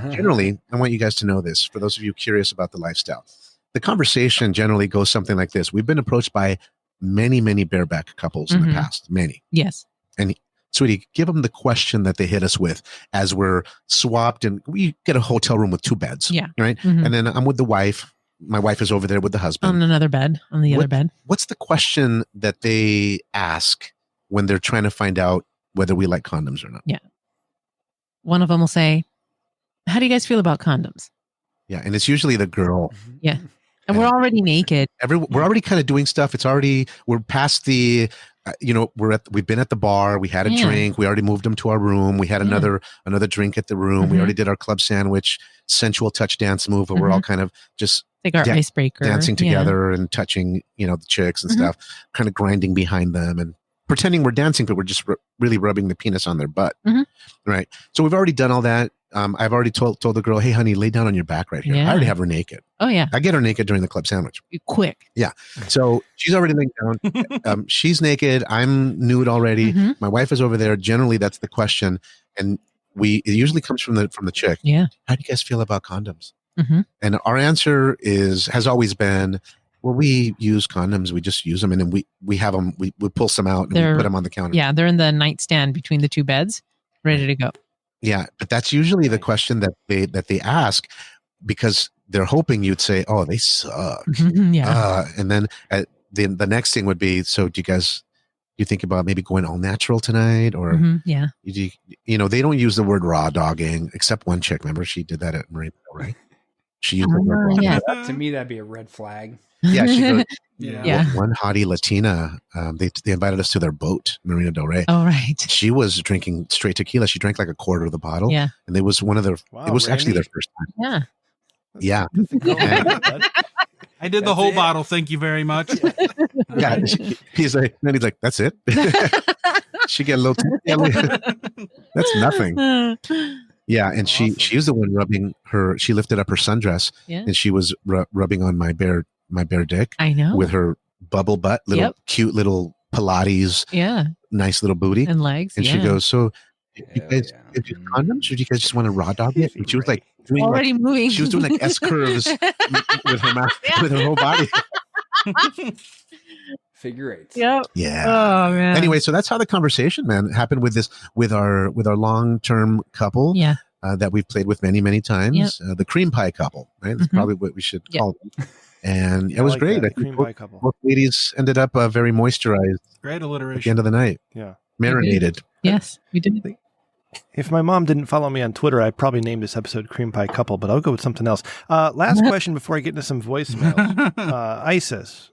generally, I want you guys to know this, for those of you curious about the lifestyle. The conversation generally goes something like this. We've been approached by many, many bareback couples in the past, many. Yes. And sweetie, give them the question that they hit us with as we're swapped, and we get a hotel room with 2 beds. Yeah. Right. And then I'm with the wife. My wife is over there with the husband. On another bed, on the other bed. What's the question that they ask when they're trying to find out whether we like condoms or not? Yeah. One of them will say, how do you guys feel about condoms? Yeah. And it's usually the girl. Yeah. And we're already naked. We're already kind of doing stuff. We're past the, we've been at the bar. We had a drink. We already moved them to our room. We had another drink at the room. We already did our club sandwich, sensual touch dance move, where we're all kind of just like our icebreaker, dancing together and touching, the chicks and stuff, kind of grinding behind them and pretending we're dancing, but we're just really rubbing the penis on their butt. Right. So we've already done all that. I've already told the girl, hey, honey, lay down on your back right here. I already have her naked. Oh, yeah. I get her naked during the club sandwich. Quick. Yeah. So she's already laying down. She's naked. I'm nude already. My wife is over there. Generally, that's the question. And it usually comes from the chick. Yeah. How do you guys feel about condoms? And our answer has always been, well, we use condoms. We just use them. And then we have them. We pull some out and we put them on the counter. Yeah. They're in the nightstand between the 2 beds, ready to go. Yeah. But that's usually the question that they ask, because they're hoping you'd say, oh, they suck. Yeah. And then the next thing would be, so do you think about maybe going all natural tonight? Or, yeah. They don't use the word raw dogging, except one chick. Remember, she did that at Marine, right? She used the word raw dogging. To me, that'd be a red flag. Yeah, she goes, Yeah. One hottie Latina, they invited us to their boat, Marina Del Rey. Oh, right. She was drinking straight tequila. She drank like a quarter of the bottle. Yeah. And it was actually their first time. Yeah. Yeah. I did the whole bottle. Thank you very much. Yeah. He's like, that's it. She get a little that's nothing. Yeah. And awesome. she was the one rubbing she lifted up her sundress and she was rubbing on my bare dick. I know. With her bubble butt, cute little Pilates. Yeah. Nice little booty. And legs. And she goes, so you guys use condoms, or do you guys just want to raw dog it? And she was like already moving. She was doing like S curves with her mouth, with her whole body. Figure eights. Yep. Yeah. Oh man. Anyway, so that's how the conversation, man, happened with our long-term couple. Yeah. That we've played with many, many times. The cream pie couple, right? That's probably what we should call them. And it was great. I think both ladies ended up very moisturized. Great alliteration. At the end of the night. Yeah. Marinated. Yes, we did. If my mom didn't follow me on Twitter, I'd probably name this episode Cream Pie Couple, but I'll go with something else. Last question before I get into some voicemails. Isis,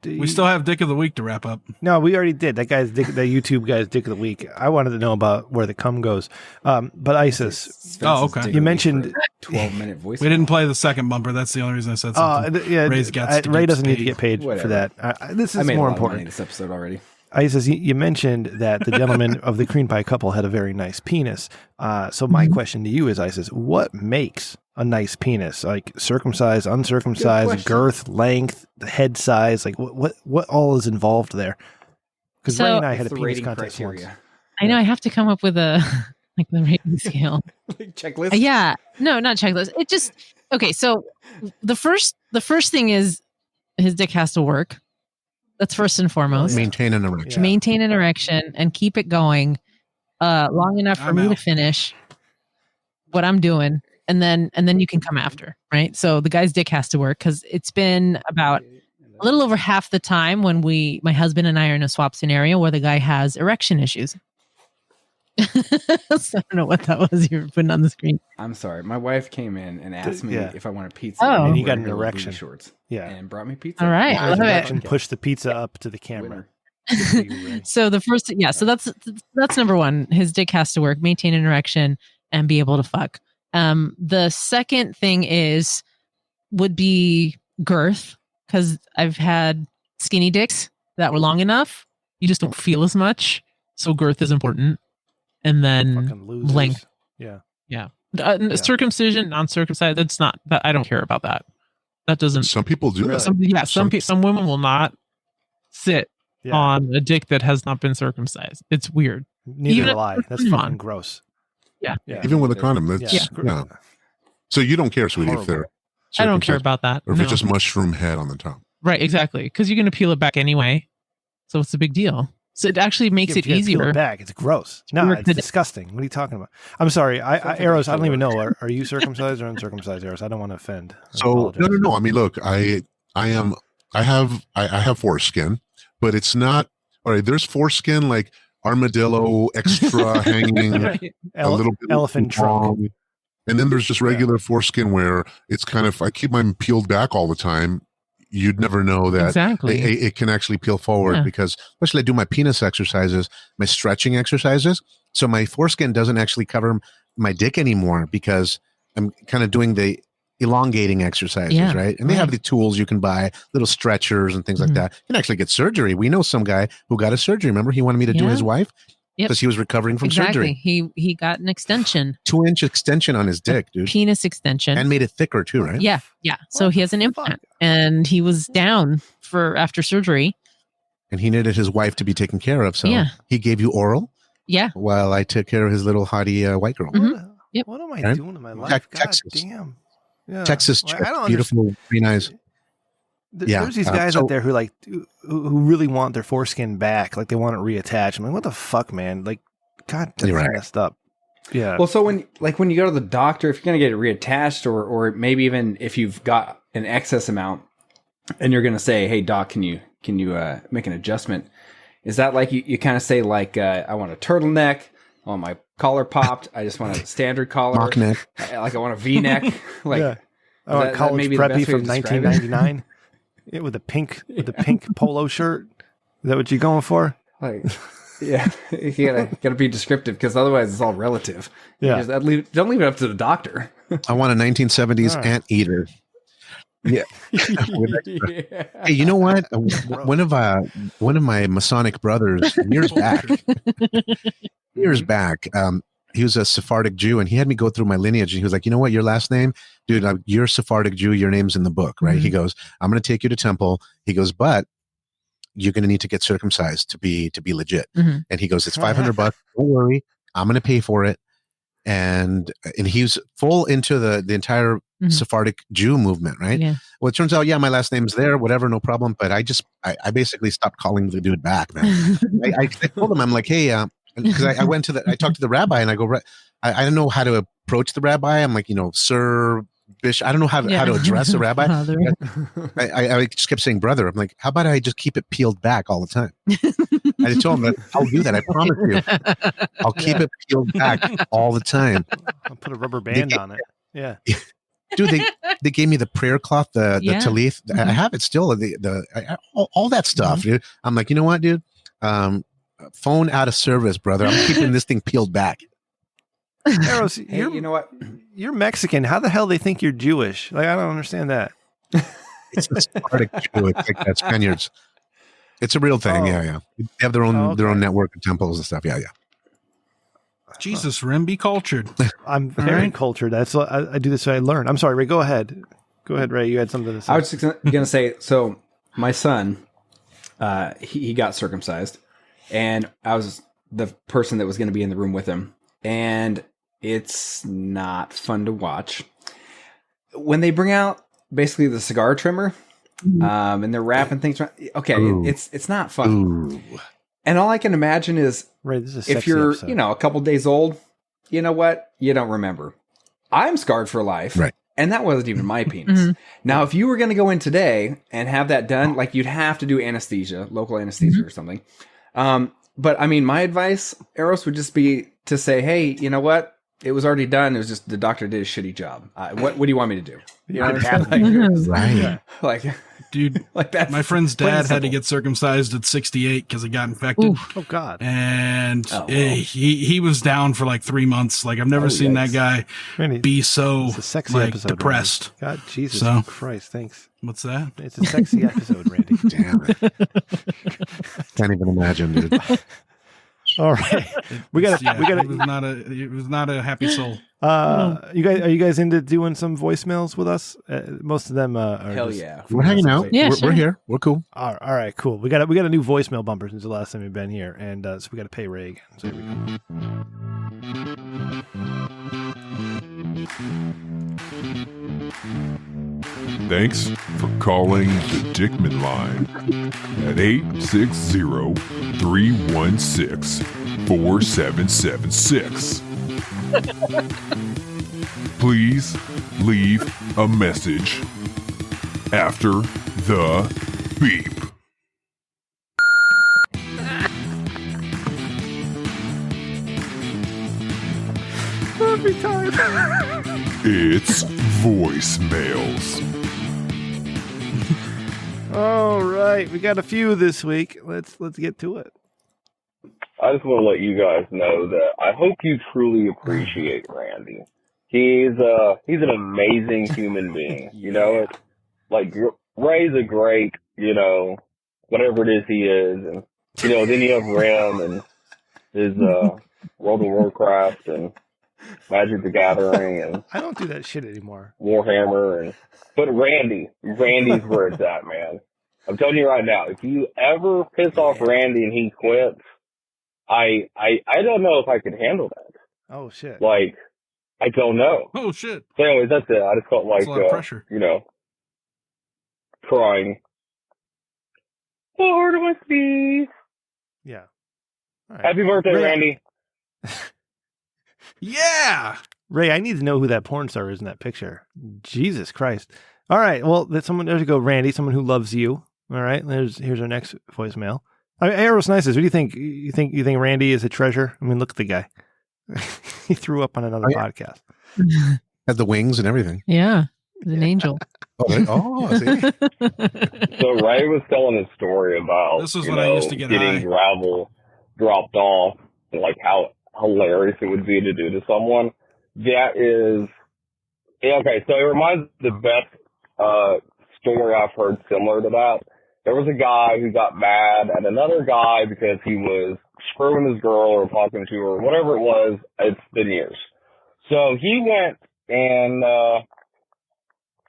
we still have Dick of the Week to wrap up. No, we already did. That guy's the YouTube guy's Dick of the Week. I wanted to know about where the cum goes. But Isis. Okay. You mentioned 12-minute voice. We didn't play the second bumper. That's the only reason I said something. Ray doesn't need to get paid for that. This is more important. In this episode already. Isis, you mentioned that the gentleman of the cream pie couple had a very nice penis. So my question to you is, Isis, what makes a nice penis? Like circumcised, uncircumcised, girth, length, head size? Like what all is involved there? Because Ray and I had a penis contest once. I know I have to come up with the rating scale. Checklist? Yeah. No, not checklist. It just okay. So the first thing is his dick has to work. That's first and foremost. Maintain an erection. Maintain an erection and keep it going long enough for me to finish what I'm doing, and then you can come after, right? So the guy's dick has to work, because it's been about a little over half the time when my husband and I are in a swap scenario where the guy has erection issues. So I don't know what that was you were putting on the screen. I'm sorry. My wife came in and asked me if I wanted pizza. Oh. And he got an erection. Shorts. Yeah. And brought me pizza. All right. I love it. Push the pizza up to the camera. So the first, so that's number one. His dick has to work, maintain an erection, and be able to fuck. The second thing would be girth, because I've had skinny dicks that were long enough. You just don't feel as much. So girth is important. And then length. Yeah. Circumcision, non-circumcised. That's not that. I don't care about that. That doesn't. Some people do that. Some women will not. sit on a dick that has not been circumcised. It's weird. Neither will I. That's fucking gross. Yeah. Even with a condom, that's yeah. So you don't care, sweetie, if they're I don't care about that. or if it's just mushroom head on the top. Right, exactly. Because you're going to peel it back anyway. So it's a big deal. So it actually makes it easier. Peel it back. It's gross. No, it's disgusting. What are you talking about? I'm sorry. Eros, I don't even know. Are you circumcised or uncircumcised, Eros? I don't want to offend. So no. I mean, look, I have foreskin, but it's not. All right, there's foreskin like armadillo extra hanging, a little bit elephant trunk. And then there's just regular foreskin where it's kind of, I keep mine peeled back all the time. You'd never know that it can actually peel forward because especially I do my penis exercises, my stretching exercises. So my foreskin doesn't actually cover my dick anymore because I'm kind of doing the elongating exercises, right? And they have the tools you can buy, little stretchers and things like that. You can actually get surgery. We know some guy who got a surgery. Remember, he wanted me to do his wife because he was recovering from surgery. He got an extension, 2-inch extension on his dick, dude. Penis extension, and made it thicker too, right? Yeah. So he has an implant, and he was down for after surgery, and he needed his wife to be taken care of. So he gave you oral. Yeah. While I took care of his little hottie white girl. What am I doing in my life? Texas. God damn. Yeah. Texas, well, beautiful, very nice. There's these guys out there who really want their foreskin back, like they want it reattached. I'm like, what the fuck, man? Like, God, that's messed up. Yeah. Well, so when you go to the doctor, if you're gonna get it reattached, or maybe even if you've got an excess amount, and you're gonna say, "Hey, doc, can you make an adjustment?" Is that like you kind of say like, "I want a turtleneck, I want my collar popped, I just want a standard collar, mock neck, like I want a V-neck, like." I want college preppy from 1999. With a pink polo shirt. Is that what you're going for? Like, yeah, you gotta be descriptive because otherwise it's all relative. Yeah, don't leave it up to the doctor. I want a 1970s anteater. Yeah. Hey, you know what? One of my Masonic brothers years back, he was a Sephardic Jew, and he had me go through my lineage, and he was like, "You know what? Your last name, dude, you're a Sephardic Jew. Your name's in the book, right?" He goes, "I'm going to take you to temple." He goes, "But you're going to need to get circumcised to be legit." And he goes, "It's $500. Don't worry, I'm going to pay for it." And he was full into the entire Sephardic Jew movement, right? Yeah. Well, it turns out, my last name's there, whatever, no problem. But I basically stopped calling the dude back, man. I told him, I'm like, "Hey," because I went to I talked to the rabbi, and I go, I don't know how to approach the rabbi. I'm like, Sir Bishop. I don't know how to address a rabbi. I just kept saying, "Brother." I'm like, how about I just keep it peeled back all the time? I just told him that I'll do that. I promise you. I'll keep it peeled back all the time. I'll put a rubber band on it. Yeah. Dude, they gave me the prayer cloth, the talith. I have it still. All that stuff, dude. I'm like, you know what, dude? Phone out of service, brother. I'm keeping this thing peeled back. Eros, you know what? You're Mexican. How the hell they think you're Jewish? Like, I don't understand that. It's a Sephardic Jew. It's like that Spaniards. It's a real thing. Yeah. They have their own network of temples and stuff. Yeah. Jesus, Rim, be cultured. I'm very cultured. That's I do this so I learn. I'm sorry, Ray. Go ahead. Ray. You had something to say. I was just gonna say. So my son, he got circumcised, and I was the person that was going to be in the room with him, and it's not fun to watch when they bring out basically the cigar trimmer, and they're wrapping things around. Okay, it's not fun. Ooh. And all I can imagine is, if you're, a couple days old, you know what? You don't remember. I'm scarred for life. Right. And that wasn't even my penis. Now, if you were going to go in today and have that done, like you'd have to do anesthesia, local anesthesia or something. But I mean, my advice, Eros, would just be to say, hey, you know what? It was already done. It was just the doctor did a shitty job. What do you want me to do? You know what I'm saying? Like, dude, like that. My friend's dad had to get circumcised at 68 because he got infected. Ooh, oh God! And he was down for like 3 months. Like I've never seen that guy be so sexy like episode, depressed. Randy. God, Jesus Christ! Thanks. What's that? It's a sexy episode, Randy. Damn it! Can't even imagine, dude. All right, we got. It was not a happy soul. Are you guys into doing some voicemails with us? Most of them are. Hell just, yeah, we're hanging out. Yeah, we're here. We're cool. All right, cool. We got a new voicemail bumper since the last time we've been here, and so we got to pay Ray again. So here we go. Thanks for calling the Dickman line at 860-316-4776. Please leave a message after the beep. Every time. It's voicemails. All right, we got a few this week. Let's get to it. I just want to let you guys know that I hope you truly appreciate Randy. He's an amazing human being. You know, it's like Ray's a great, whatever it is he is, and then you have Ram and his World of Warcraft and Magic the Gathering, and I don't do that shit anymore. Warhammer, but Randy's where it's at, man. I'm telling you right now, if you ever piss off Randy and he quits, I don't know if I could handle that. Oh shit! Like, I don't know. Oh shit! So anyways, that's it. I just felt like a lot of pressure. Crying. Lord of my sleeve. Yeah. All right. Happy birthday, Ray, Randy. Yeah. Ray, I need to know who that porn star is in that picture. Jesus Christ. All right. Well, there's you go, Randy, someone who loves you. All right. Here's our next voicemail. Eros and Isis, what do you think? You think Randy is a treasure? I mean, look at the guy. He threw up on another podcast. Had the wings and everything. Yeah. He's an angel. See? So Ray was telling a story about this is when I used to get getting high. gravel dropped off, and like how hilarious it would be to do to someone. That is, okay. So it reminds me of the best story I've heard similar to that. There was a guy who got mad at another guy because he was screwing his girl or talking to her, or whatever it was. It's been years. So he went and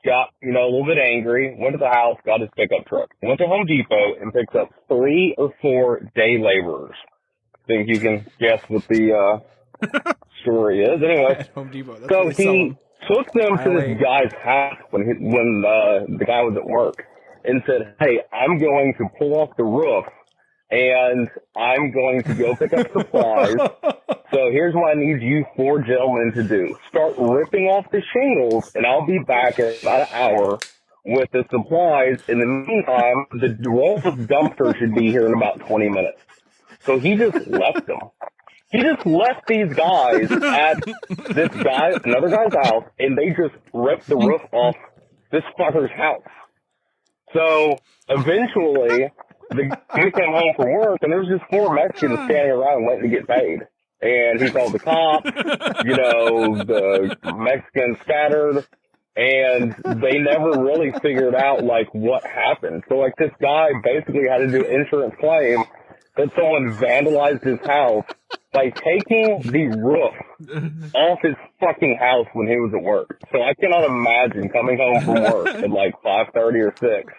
got, a little bit angry, went to the house, got his pickup truck, went to Home Depot and picked up 3 or 4 day laborers. Think you can guess what the story is. Anyway, Home Depot. So he took them to this guy's house when the guy was at work and said, "Hey, I'm going to pull off the roof and I'm going to go pick up supplies. So here's what I need you 4 gentlemen to do. Start ripping off the shingles and I'll be back in about an hour with the supplies. In the meantime, the rolls of dumpster should be here in about 20 minutes. So he just left them. He just left these guys at another guy's house, and they just ripped the roof off this fucker's house. So eventually, the guy came home from work, and there was just 4 Mexicans standing around waiting to get paid. And he called the cops, the Mexicans scattered, and they never really figured out, what happened. So, this guy basically had to do an insurance claim that someone vandalized his house by taking the roof off his fucking house when he was at work. So I cannot imagine coming home from work at 5:30 or 6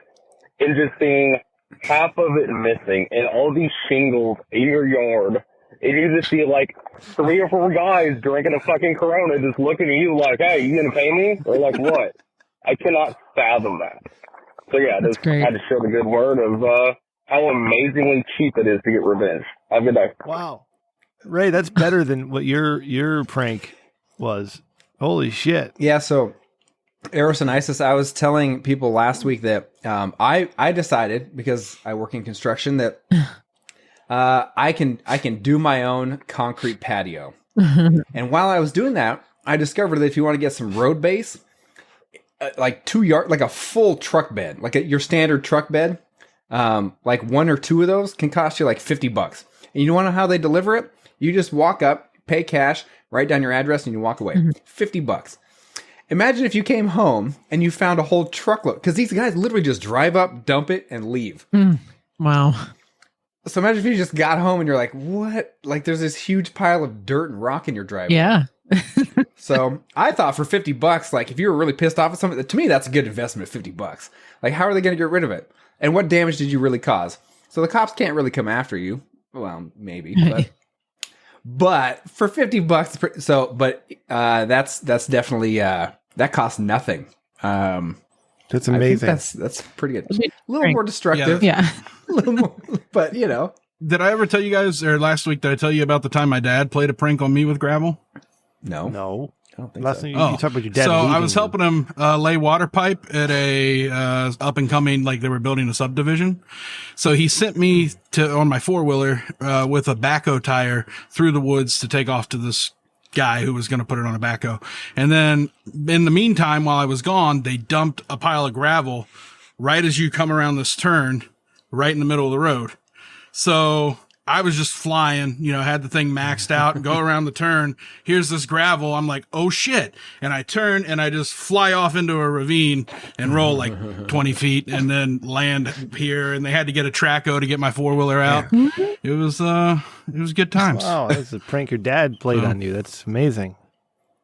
and just seeing half of it missing and all these shingles in your yard. And you just see 3 or 4 guys drinking a fucking Corona just looking at you like, "Hey, you gonna pay me?" Or what? I cannot fathom that. So yeah, just had to show the good word of how amazingly cheap it is to get revenge. Have a good day. Wow. Ray, that's better than what your prank was. Holy shit. Yeah, so Eros and Isis, I was telling people last week that I decided, because I work in construction, that I can do my own concrete patio. And while I was doing that, I discovered that if you want to get some road base, 2 yard, a full truck bed, your standard truck bed, 1 or 2 of those can cost you $50. And you want to know how they deliver it? You just walk up, pay cash, write down your address, and you walk away. $50. Imagine if you came home and you found a whole truckload, because these guys literally just drive up, dump it, and leave. Wow. So imagine if you just got home and you're like, what? Like there's this huge pile of dirt and rock in your driveway. Yeah. So I thought for $50, like if you were really pissed off at something, to me, that's a good investment, $50. Like how are they going to get rid of it? And what damage did you really cause? So the cops can't really come after you. Well, maybe, but for $50, that's definitely, that costs nothing. That's amazing. That's pretty good. A little more destructive. Yeah. A little more, but you know. Did I ever tell you guys, or last week, did I tell you about the time my dad played a prank on me with gravel? No. I don't think Last so. time you talked about your dad. So I leaving was you. helping him lay water pipe at a up and coming, like they were building a subdivision. So he sent me on my 4-wheeler with a backhoe tire through the woods to take off to this guy who was going to put it on a backhoe. And then in the meantime, while I was gone, they dumped a pile of gravel right as you come around this turn, right in the middle of the road. So I was just flying, had the thing maxed out and go around the turn. Here's this gravel. I'm like, oh shit. And I turn and I just fly off into a ravine and roll like 20 feet and then land here. And they had to get a Traco to get my 4-wheeler out. Yeah. It was good times. Wow, that's a prank your dad played on you. That's amazing.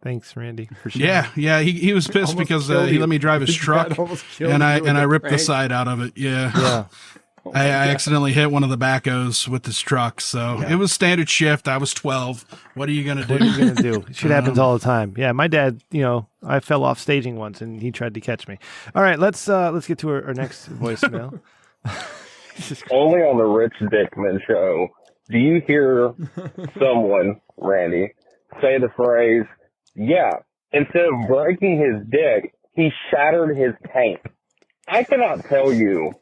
Thanks, Randy, for sharing. Yeah. He was pissed because he let me drive his truck and I ripped the side out of it. Yeah. I accidentally hit one of the backhoes with this truck, so it was standard shift. I was 12. What are you gonna do? What are you gonna do? Shit happens all the time. Yeah, my dad. I fell off staging once, and he tried to catch me. All right, let's get to our next voicemail. Only on the Rich Dickman show do you hear someone, Randy, say the phrase, "Yeah, instead of breaking his dick, he shattered his tank." I cannot tell you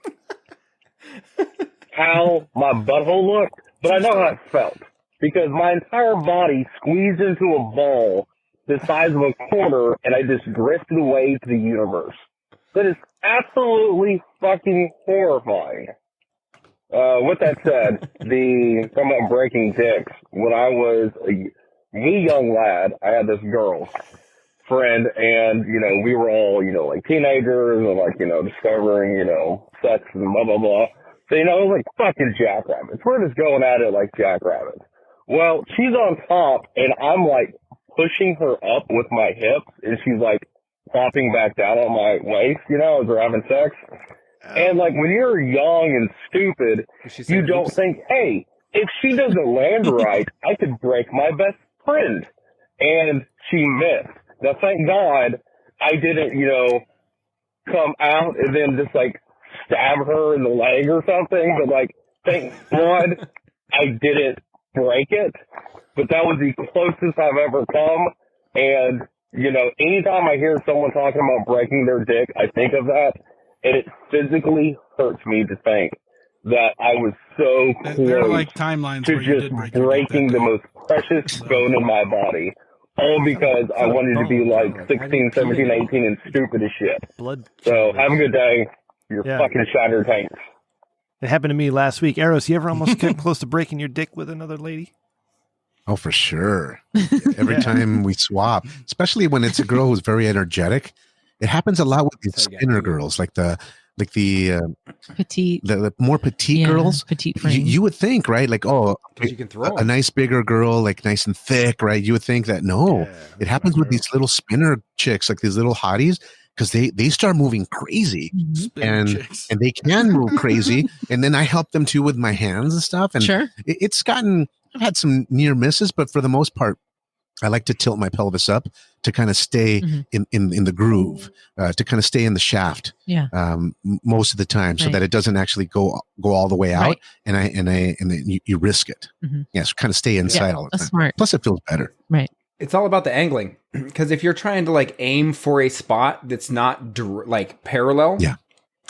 how my butthole looked, but I know how it felt because my entire body squeezed into a ball the size of a quarter and I just drifted away to the universe. That is absolutely fucking horrifying. With that said, talking about breaking dicks, when I was a wee young lad, I had this girl friend and, we were all, like teenagers and discovering, sex and blah, blah, blah. So, it was like fucking jackrabbits. We're just going at it like jackrabbits. Well, she's on top and I'm like pushing her up with my hips and she's like plopping back down on my waist, as we're having sex. And like when you're young and stupid, you don't think, hey, if she doesn't land right, I could break my best friend. And she missed. Now, thank God I didn't, come out and then just like stab her in the leg or something. But like, thank God I didn't break it. But that was the closest I've ever come. And, anytime I hear someone talking about breaking their dick, I think of that. And it physically hurts me to think that I was so close like timelines to just breaking the most precious bone in my body. All because I wanted to be like 16, 17, 18 and stupid as shit. So have a good day. You're fucking shattered tanks. It happened to me last week. Eros, you ever almost get close to breaking your dick with another lady? Oh, for sure. Every time we swap, especially when it's a girl who's very energetic. It happens a lot with these spinner girls, like the petite, the more petite girls. Petite frame. You would think, right? Like, you can throw a nice bigger girl, like nice and thick, right? You would think that it happens with these little spinner chicks, like these little hotties, because they start moving crazy, and they can move crazy. And then I help them too with my hands and stuff. And I've had some near misses, but for the most part, I like to tilt my pelvis up to kind of stay in the groove, to kind of stay in the shaft. Most of the time, so that it doesn't actually go all the way out, and then you risk it. Yes, kind of stay inside all the time. Smart. Plus, it feels better. Right. It's all about the angling, because if you're trying to like aim for a spot that's not like parallel,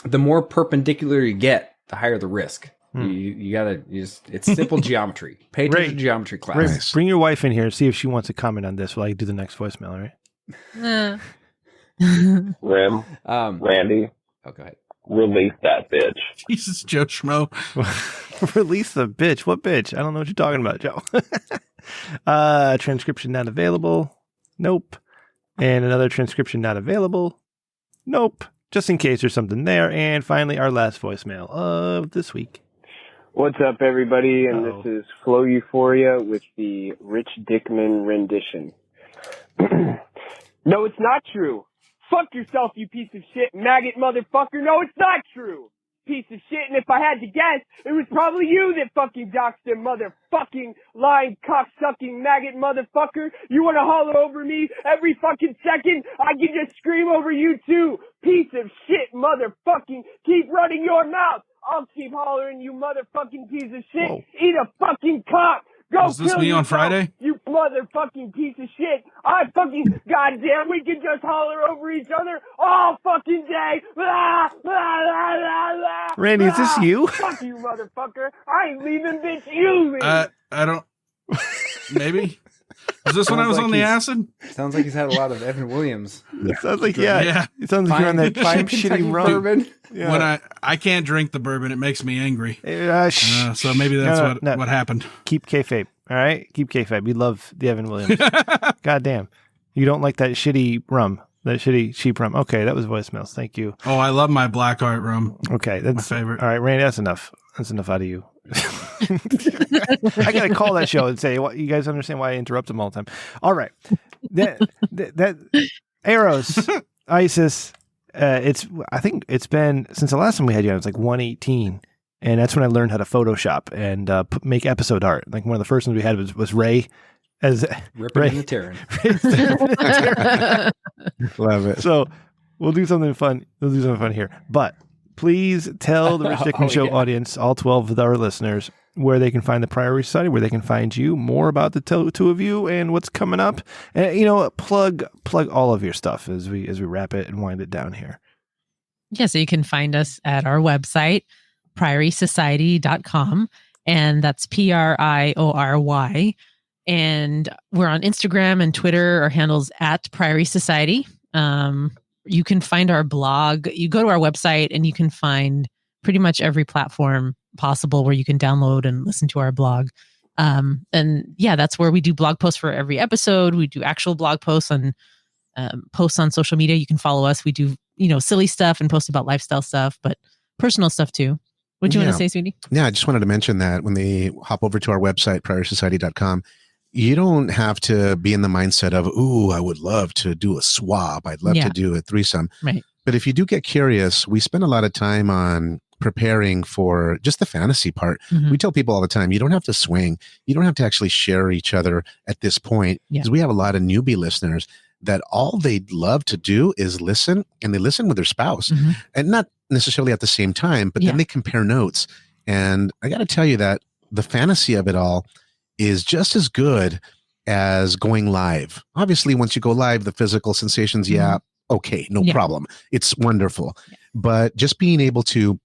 the more perpendicular you get, the higher the risk. You gotta it's simple geometry. Pay attention to geometry class. Nice. Bring your wife in here and see if she wants to comment on this while I do the next voicemail, all right? Randy. Oh, go ahead. Release that bitch. Jesus, Joe Schmo. Release the bitch. What bitch? I don't know what you're talking about, Joe. Transcription not available. Nope. And another transcription not available. Nope. Just in case there's something there. And finally, our last voicemail of this week. What's up, everybody? And this is Flow Euphoria with the Rich Dickman rendition. No, it's not true. Fuck yourself, you piece of shit, maggot motherfucker. No, it's not true. Piece of shit. And if I had to guess, it was probably you that fucking doxed him, motherfucking lying cocksucking maggot motherfucker. You want to holler over me every fucking second? I can just scream over you too. Piece of shit, motherfucking. Keep running your mouth. I'll keep hollering, you motherfucking piece of shit. Whoa. Eat a fucking cock. Go Was this me on Friday? You motherfucking piece of shit. I fucking, goddamn, we can just holler over each other all fucking day. Blah, blah, blah, blah, blah. Randy, is this you? Fuck you, motherfucker. I ain't leaving, bitch. You leave. I don't. Maybe. Is this when I was on the acid? Sounds like he's had a lot of Evan Williams. Sounds like, yeah. It sounds like you're on that shitty rum. Bourbon. Yeah. When I can't drink the bourbon, it makes me angry. So maybe that's what happened. Keep kayfabe, all right? Keep kayfabe. We love the Evan Williams. God damn. You don't like that shitty rum, that shitty cheap rum. Okay, that was voicemails. Thank you. Oh, I love my Black Art rum. Okay, that's my favorite. All right, Randy, that's enough. That's enough out of you. I gotta call that show and say, you guys understand why I interrupt them all the time. All right, that Eros, Isis. I think it's been since the last time we had you on. It's like 118, and that's when I learned how to Photoshop and make episode art. Like one of the first ones we had was Ray as ripping in the Terran. Love it. So we'll do something fun. We'll do something fun here, but. Please tell the Rich Dickman Show audience, all 12 of our listeners, where they can find the Priory Society, where they can find you, more about the two of you, and what's coming up. And plug all of your stuff as we wrap it and wind it down here. Yeah, so you can find us at our website, priorysociety.com, and that's Priory. And we're on Instagram and Twitter. Our handle's at Priory Society. You can find our blog. You go to our website and you can find pretty much every platform possible where you can download and listen to our blog. And yeah, that's where we do blog posts for every episode. We do actual blog posts on social media. You can follow us. We do, silly stuff and post about lifestyle stuff, but personal stuff too. What do you want to say, sweetie? Yeah, I just wanted to mention that when they hop over to our website, priorysociety.com, you don't have to be in the mindset of, ooh, I would love to do a swap. I'd love to do a threesome. Right. But if you do get curious, we spend a lot of time on preparing for just the fantasy part. Mm-hmm. We tell people all the time, you don't have to swing. You don't have to actually share each other at this point. Because we have a lot of newbie listeners that all they'd love to do is listen, and they listen with their spouse. Mm-hmm. And not necessarily at the same time, but then they compare notes. And I got to tell you that the fantasy of it all is just as good as going live. Obviously, once you go live, the physical sensations, okay, no problem. It's wonderful. But just being able to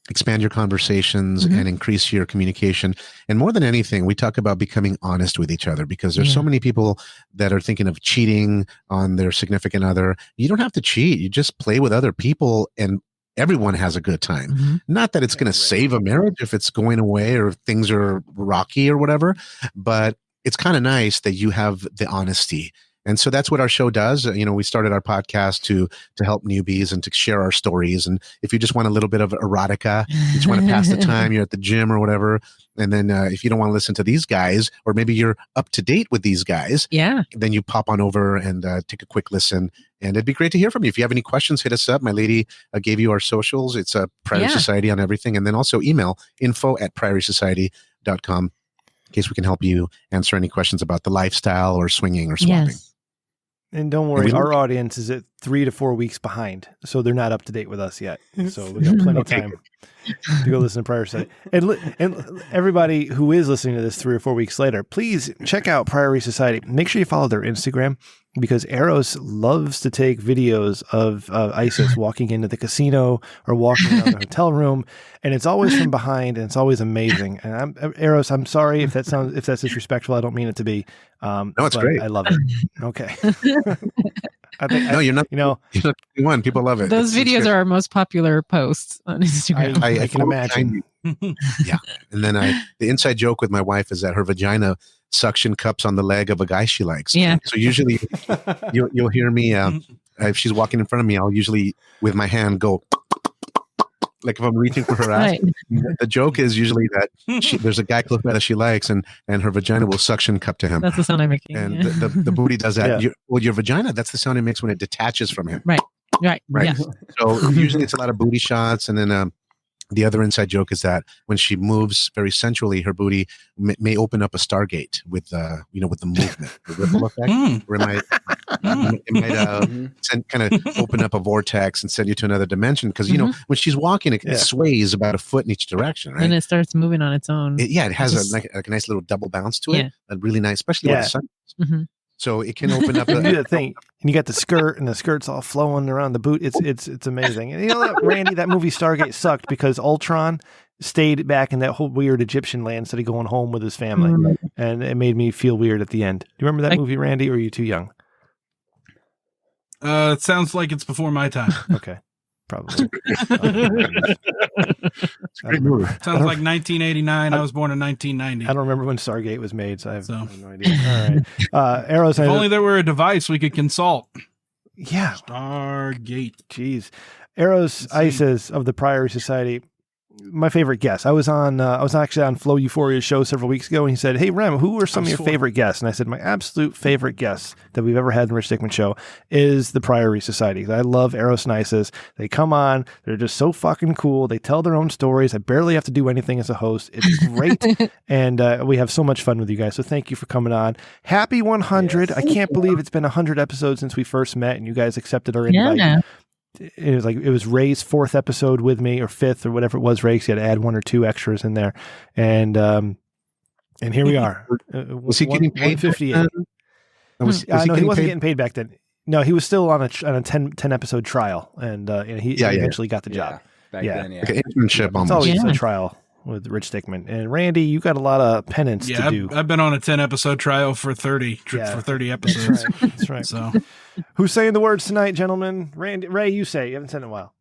expand your conversations and increase your communication. And more than anything, we talk about becoming honest with each other, because there's so many people that are thinking of cheating on their significant other. You don't have to cheat. You just play with other people, and everyone has a good time. Not that it's going to save a marriage if it's going away or if things are rocky or whatever, but it's kind of nice that you have the honesty. And so that's what our show does. We started our podcast to help newbies and to share our stories. And if you just want a little bit of erotica, you just want to pass the time, you're at the gym or whatever. And then if you don't want to listen to these guys, or maybe you're up to date with these guys, then you pop on over and take a quick listen. And it'd be great to hear from you. If you have any questions, hit us up. My lady gave you our socials. It's Priory Society on everything. And then also email info@priorysociety.com in case we can help you answer any questions about the lifestyle or swinging or swapping. Yes. And don't worry, our audience is at 3 to 4 weeks behind, so they're not up to date with us yet. So we got plenty of time to go listen to Priory Society. And everybody who is listening to this 3 or 4 weeks later, please check out Priory Society. Make sure you follow their Instagram, because Eros loves to take videos of Isis walking into the casino or walking around the hotel room, and it's always from behind, and it's always amazing. And Eros, I'm sorry if that's disrespectful. I don't mean it to be. No, it's great. I love it. Okay. You're not. You're not the one. People love it. Those videos are our most popular posts on Instagram. I can imagine. Yeah, and then the inside joke with my wife is that her vagina suction cups on the leg of a guy she likes. Yeah. So usually you'll hear me if she's walking in front of me, I'll usually with my hand go like if I'm reaching for her ass, the joke is usually that there's a guy close by that she likes, and her vagina will suction cup to him. That's the sound I'm making. And the booty does that. Your vagina, that's the sound it makes when it detaches from him. Right. Yeah. So usually it's a lot of booty shots, and then the other inside joke is that when she moves very sensually, her booty may open up a Stargate with the movement, the ripple effect, where it might kind of open up a vortex and send you to another dimension. Because when she's walking, it sways about a foot in each direction, right? And it starts moving on its own. It has a nice little double bounce to it. A really nice, especially when the sun. So it can open up. Do that thing, and you got the skirt, and the skirt's all flowing around the boot. It's amazing. And you know what, Randy, that movie Stargate sucked because Ultron stayed back in that whole weird Egyptian land instead of going home with his family, and it made me feel weird at the end. Do you remember that movie, Randy, or are you too young? It sounds like it's before my time. Okay. Probably. Sounds like 1989. I was born in 1990. I don't remember when Stargate was made, so I have no idea. All right. Eros. If only there were a device we could consult. Yeah. Stargate. Jeez. Eros Isis of the Priory Society. My favorite guest. I was actually on Flo Euphoria's show several weeks ago, and he said, "Hey Rem, who are some of your favorite guests?" And I said, "My absolute favorite guests that we've ever had in the Rich Dickman Show is the Priory Society. I love Eros and Isis. They come on, they're just so fucking cool. They tell their own stories. I barely have to do anything as a host. It's great, and we have so much fun with you guys. So thank you for coming on. Happy 100! Yes. I can't believe it's been 100 episodes since we first met, and you guys accepted our invite." Yeah. It was Ray's 4th episode with me, or 5th, or whatever it was. Ray, he had to add 1 or 2 extras in there, and here we are. Was he getting paid? 158. No, he wasn't getting paid back then. No, he was still on a 10 episode trial, and he eventually got the job. Back then, like an internship almost. It's always a trial with Rich Dickman. And Randy, you got a lot of penance to do. I've been on a 10 episode trial for 30 episodes. That's right. So, who's saying the words tonight, gentlemen? Ray, you say. You haven't said it in a while.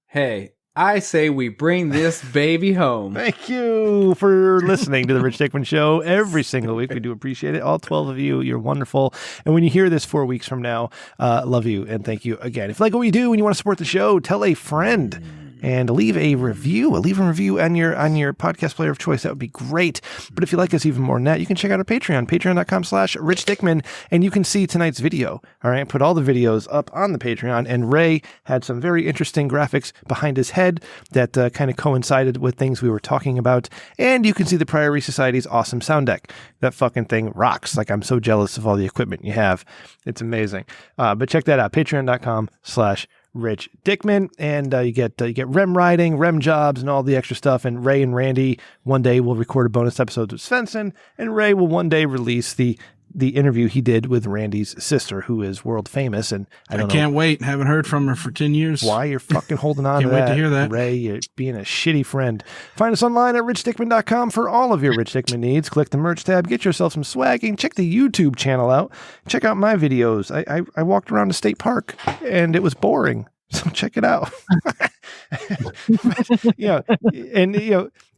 Hey, I say we bring this baby home. Thank you for listening to the Rich Dickman Show every single week. We do appreciate it. All 12 of you, you're wonderful. And when you hear this 4 weeks from now, love you and thank you again. If you like what we do and you want to support the show, tell a friend. And leave a review. Leave a review on your podcast player of choice. That would be great. But if you like us even more than that, you can check out our Patreon, patreon.com/Rich Dickman, and you can see tonight's video. All right, put all the videos up on the Patreon. And Ray had some very interesting graphics behind his head that kind of coincided with things we were talking about. And you can see the Priory Society's awesome sound deck. That fucking thing rocks. Like, I'm so jealous of all the equipment you have. It's amazing. But check that out, patreon.com/Rich Dickman, and you get Rem riding, Rem jobs, and all the extra stuff. And Ray and Randy one day will record a bonus episode with Svenson, and Ray will one day release the interview he did with Randy's sister, who is world famous. And I can't wait. Haven't heard from her for 10 years. Why you're fucking holding on to that. Can't wait to hear that. Ray, you're being a shitty friend. Find us online at richdickman.com for all of your Rich Dickman needs. Click the merch tab, get yourself some swagging, check the YouTube channel out, check out my videos. I walked around a state park and it was boring. So check it out.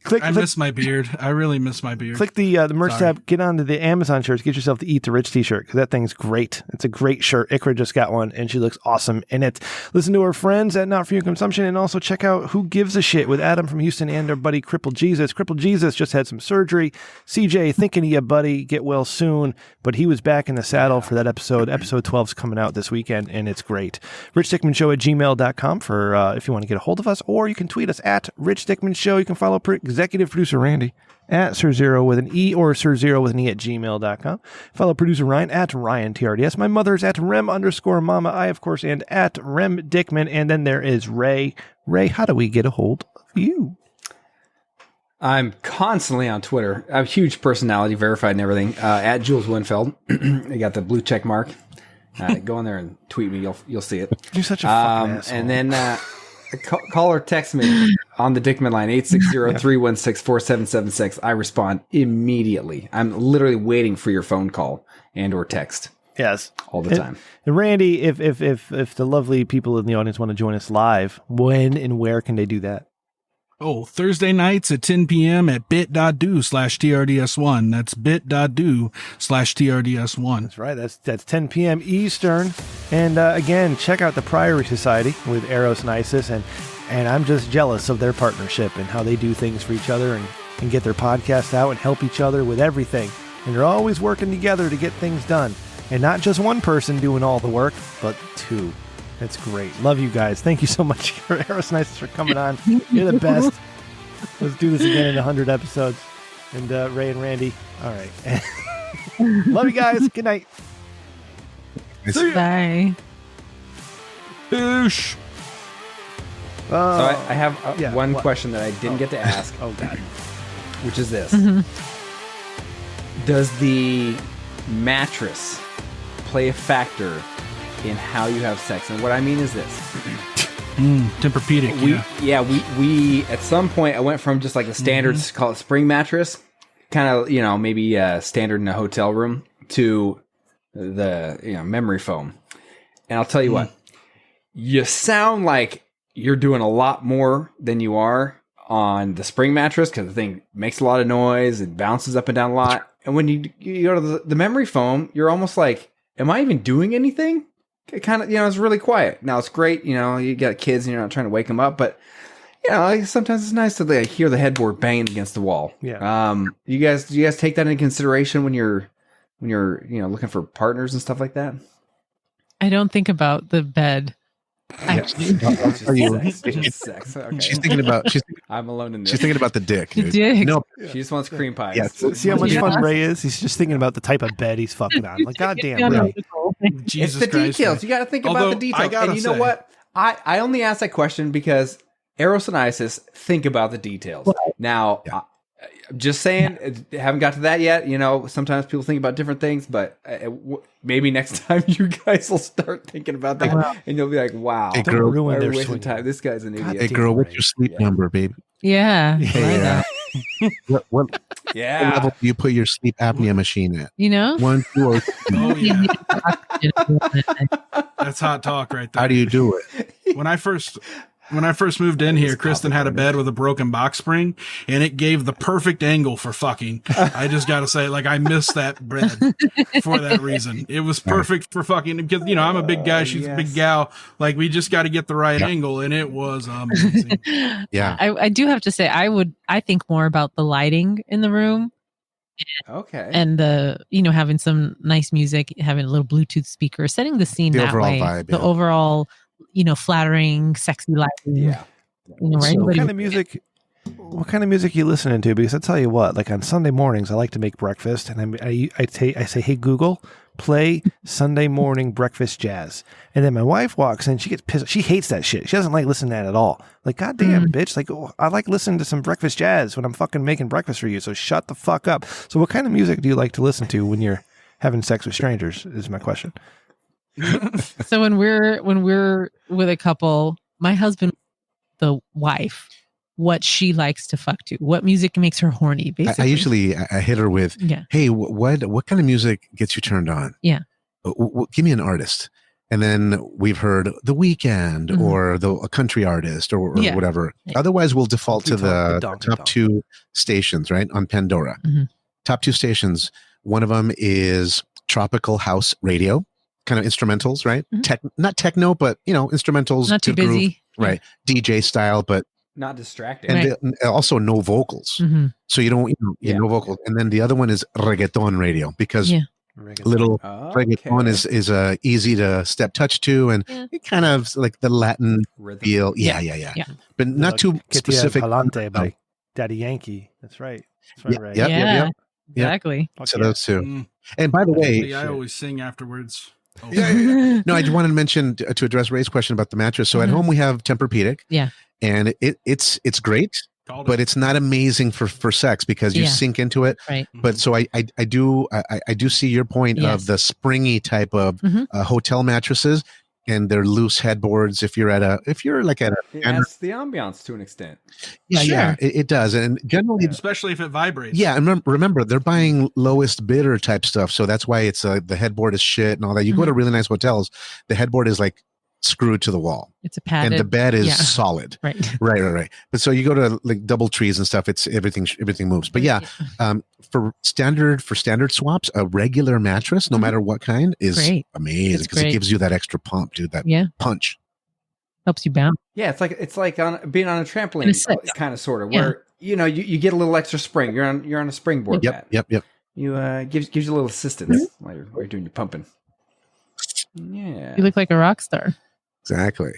I miss my beard. I really miss my beard. Click the merch tab, get onto the Amazon shirts, get yourself the Eat the Rich t-shirt, because that thing's great. It's a great shirt. Ikra just got one, and she looks awesome in it. Listen to our friends at Not For Your Consumption, and also check out Who Gives a Shit with Adam from Houston and our buddy Crippled Jesus. Crippled Jesus just had some surgery. CJ, thinking of you, buddy. Get well soon. But he was back in the saddle for that episode. Episode 12's coming out this weekend, and it's great. RichDickmanShow@gmail.com for if you want to get a hold of us, or you can tweet us at Rich Dickman Show. You can follow executive producer Randy at SirZero with an E, or SirZero with an E @gmail.com. Follow producer Ryan at RyanTRDS. My mother's at Rem_Mama. I, of course, and at Rem Dickman. And then there is Ray. Ray, how do we get a hold of you? I'm constantly on Twitter. I have a huge personality, verified and everything. At Jules Winfeld. I got the blue check mark. Go in there and tweet me. You'll see it. You're such a fucking asshole. And then call or text me on the Dickman line, 860-316-4776. I respond immediately. I'm literally waiting for your phone call and or text. Yes, all the time. And Randy, if the lovely people in the audience want to join us live, when and where can they do that? Oh, Thursday nights at 10 p.m. at bit.do/TRDS1. That's bit.do/TRDS1. That's right. That's 10 p.m. Eastern. And again, check out the Priory Society with Eros and Isis. And I'm just jealous of their partnership and how they do things for each other and get their podcasts out and help each other with everything. And they're always working together to get things done. And not just one person doing all the work, but two. That's great. Love you guys. Thank you so much for Eros and Isis for coming on. You're the best. Let's do this again in 100 episodes. And Ray and Randy. All right. Love you guys. Good night. Bye. Boosh. So I have one question that I didn't get to ask. Oh, God. Which is this. Does the mattress play a factor in how you have sex? And what I mean is this. Tempur-Pedic. We at some point I went from just like the standard, call it spring mattress, kind of, maybe standard in a hotel room, to the memory foam. And I'll tell you what, you sound like you're doing a lot more than you are on the spring mattress, because the thing makes a lot of noise, it bounces up and down a lot. And when you go to the memory foam, you're almost like, am I even doing anything? It kind of, it's really quiet. Now it's great, you got kids and you're not trying to wake them up, but sometimes it's nice to hear the headboard banging against the wall. Yeah. Do you guys take that into consideration when you're looking for partners and stuff like that? I don't think about the bed. Actually, sex. Okay. She's thinking about. I'm alone in this. She's thinking about the dick. The dick. No, she just wants cream pies. Yes. See how much fun Ray is? He's just thinking about the type of bed he's fucking on. Like, goddamn, Ray. It's the details. You got to think about the details. And you know what? I only asked that question because Eros and Isis think about the details. Now, just saying, haven't got to that yet. Sometimes people think about different things, but maybe next time you guys will start thinking about that, and you'll be like, "Wow, hey, girl, why are we wasting time? This guy's an idiot." Hey, girl, what's your sleep number, baby? Yeah. What level do you put your sleep apnea machine at? 1, 2, or 3? Oh, yeah. That's hot talk right there. How do you do it? When I first moved in here, Kristen had a bed with a broken box spring, and it gave the perfect angle for fucking. I just got to say, I missed that bed for that reason. It was perfect for fucking, because, I'm a big guy. She's a big gal. We just got to get the right angle, and it was amazing. Yeah. I do have to say, I think more about the lighting in the room. Okay. And having some nice music, having a little Bluetooth speaker, setting the scene that way. Vibe, the overall flattering, sexy lighting. Yeah. So what kind of music are you listening to? Because I tell you what, on Sunday mornings, I like to make breakfast, and I say, hey, Google, play Sunday morning breakfast jazz. And then my wife walks in, she gets pissed. She hates that shit. She doesn't like listening to that at all. Goddamn, bitch. I like listening to some breakfast jazz when I'm fucking making breakfast for you. So shut the fuck up. So what kind of music do you like to listen to when you're having sex with strangers is my question. So when we're with a couple, my husband, the wife, what she likes to fuck to, what music makes her horny, basically. I usually hit her with, hey, what kind of music gets you turned on? Yeah. Give me an artist. And then we've heard The Weeknd or a country artist or whatever. Yeah. Otherwise, we'll default to the top two stations, right, on Pandora. Top two stations. One of them is Tropical House Radio. Kind of instrumentals, right? Not techno, but instrumentals. Not too busy, right? DJ style, but not distracting. And also no vocals, so you don't no vocals. And then the other one is reggaeton radio, because little reggaeton is easy to step touch to, and it kind of like the Latin feel. Yeah. But not too specific. Palante by Daddy Yankee. That's right. Right. Yeah. Exactly. So those two. And by the way, I always sing afterwards. Oh. No, I just wanted to mention to address Ray's question about the mattress. So at home we have Tempur-Pedic. Yeah. And it's great, but it's not amazing for sex because you sink into it. Right. But so I do see your point of the springy type of hotel mattresses, and they're loose headboards. If you're like at a, it adds the ambiance to an extent. Yeah, it does, and generally, especially if it vibrates. Yeah, and remember they're buying lowest bidder type stuff, so that's why it's the headboard is shit and all that. You go to really nice hotels, the headboard is like screwed to the wall. It's a padded. And the bed is yeah. solid. Right. Right. But so you go to like double trees and stuff. It's everything moves. But yeah, for standard swaps, a regular mattress, no matter what kind, is amazing because it gives you that extra pump, dude. That punch helps you bounce. Yeah, it's like on being on a trampoline, kind of sort of where you get a little extra spring. You're on a springboard. Yep. You gives you a little assistance while you're doing your pumping. Yeah, you look like a rock star. Exactly.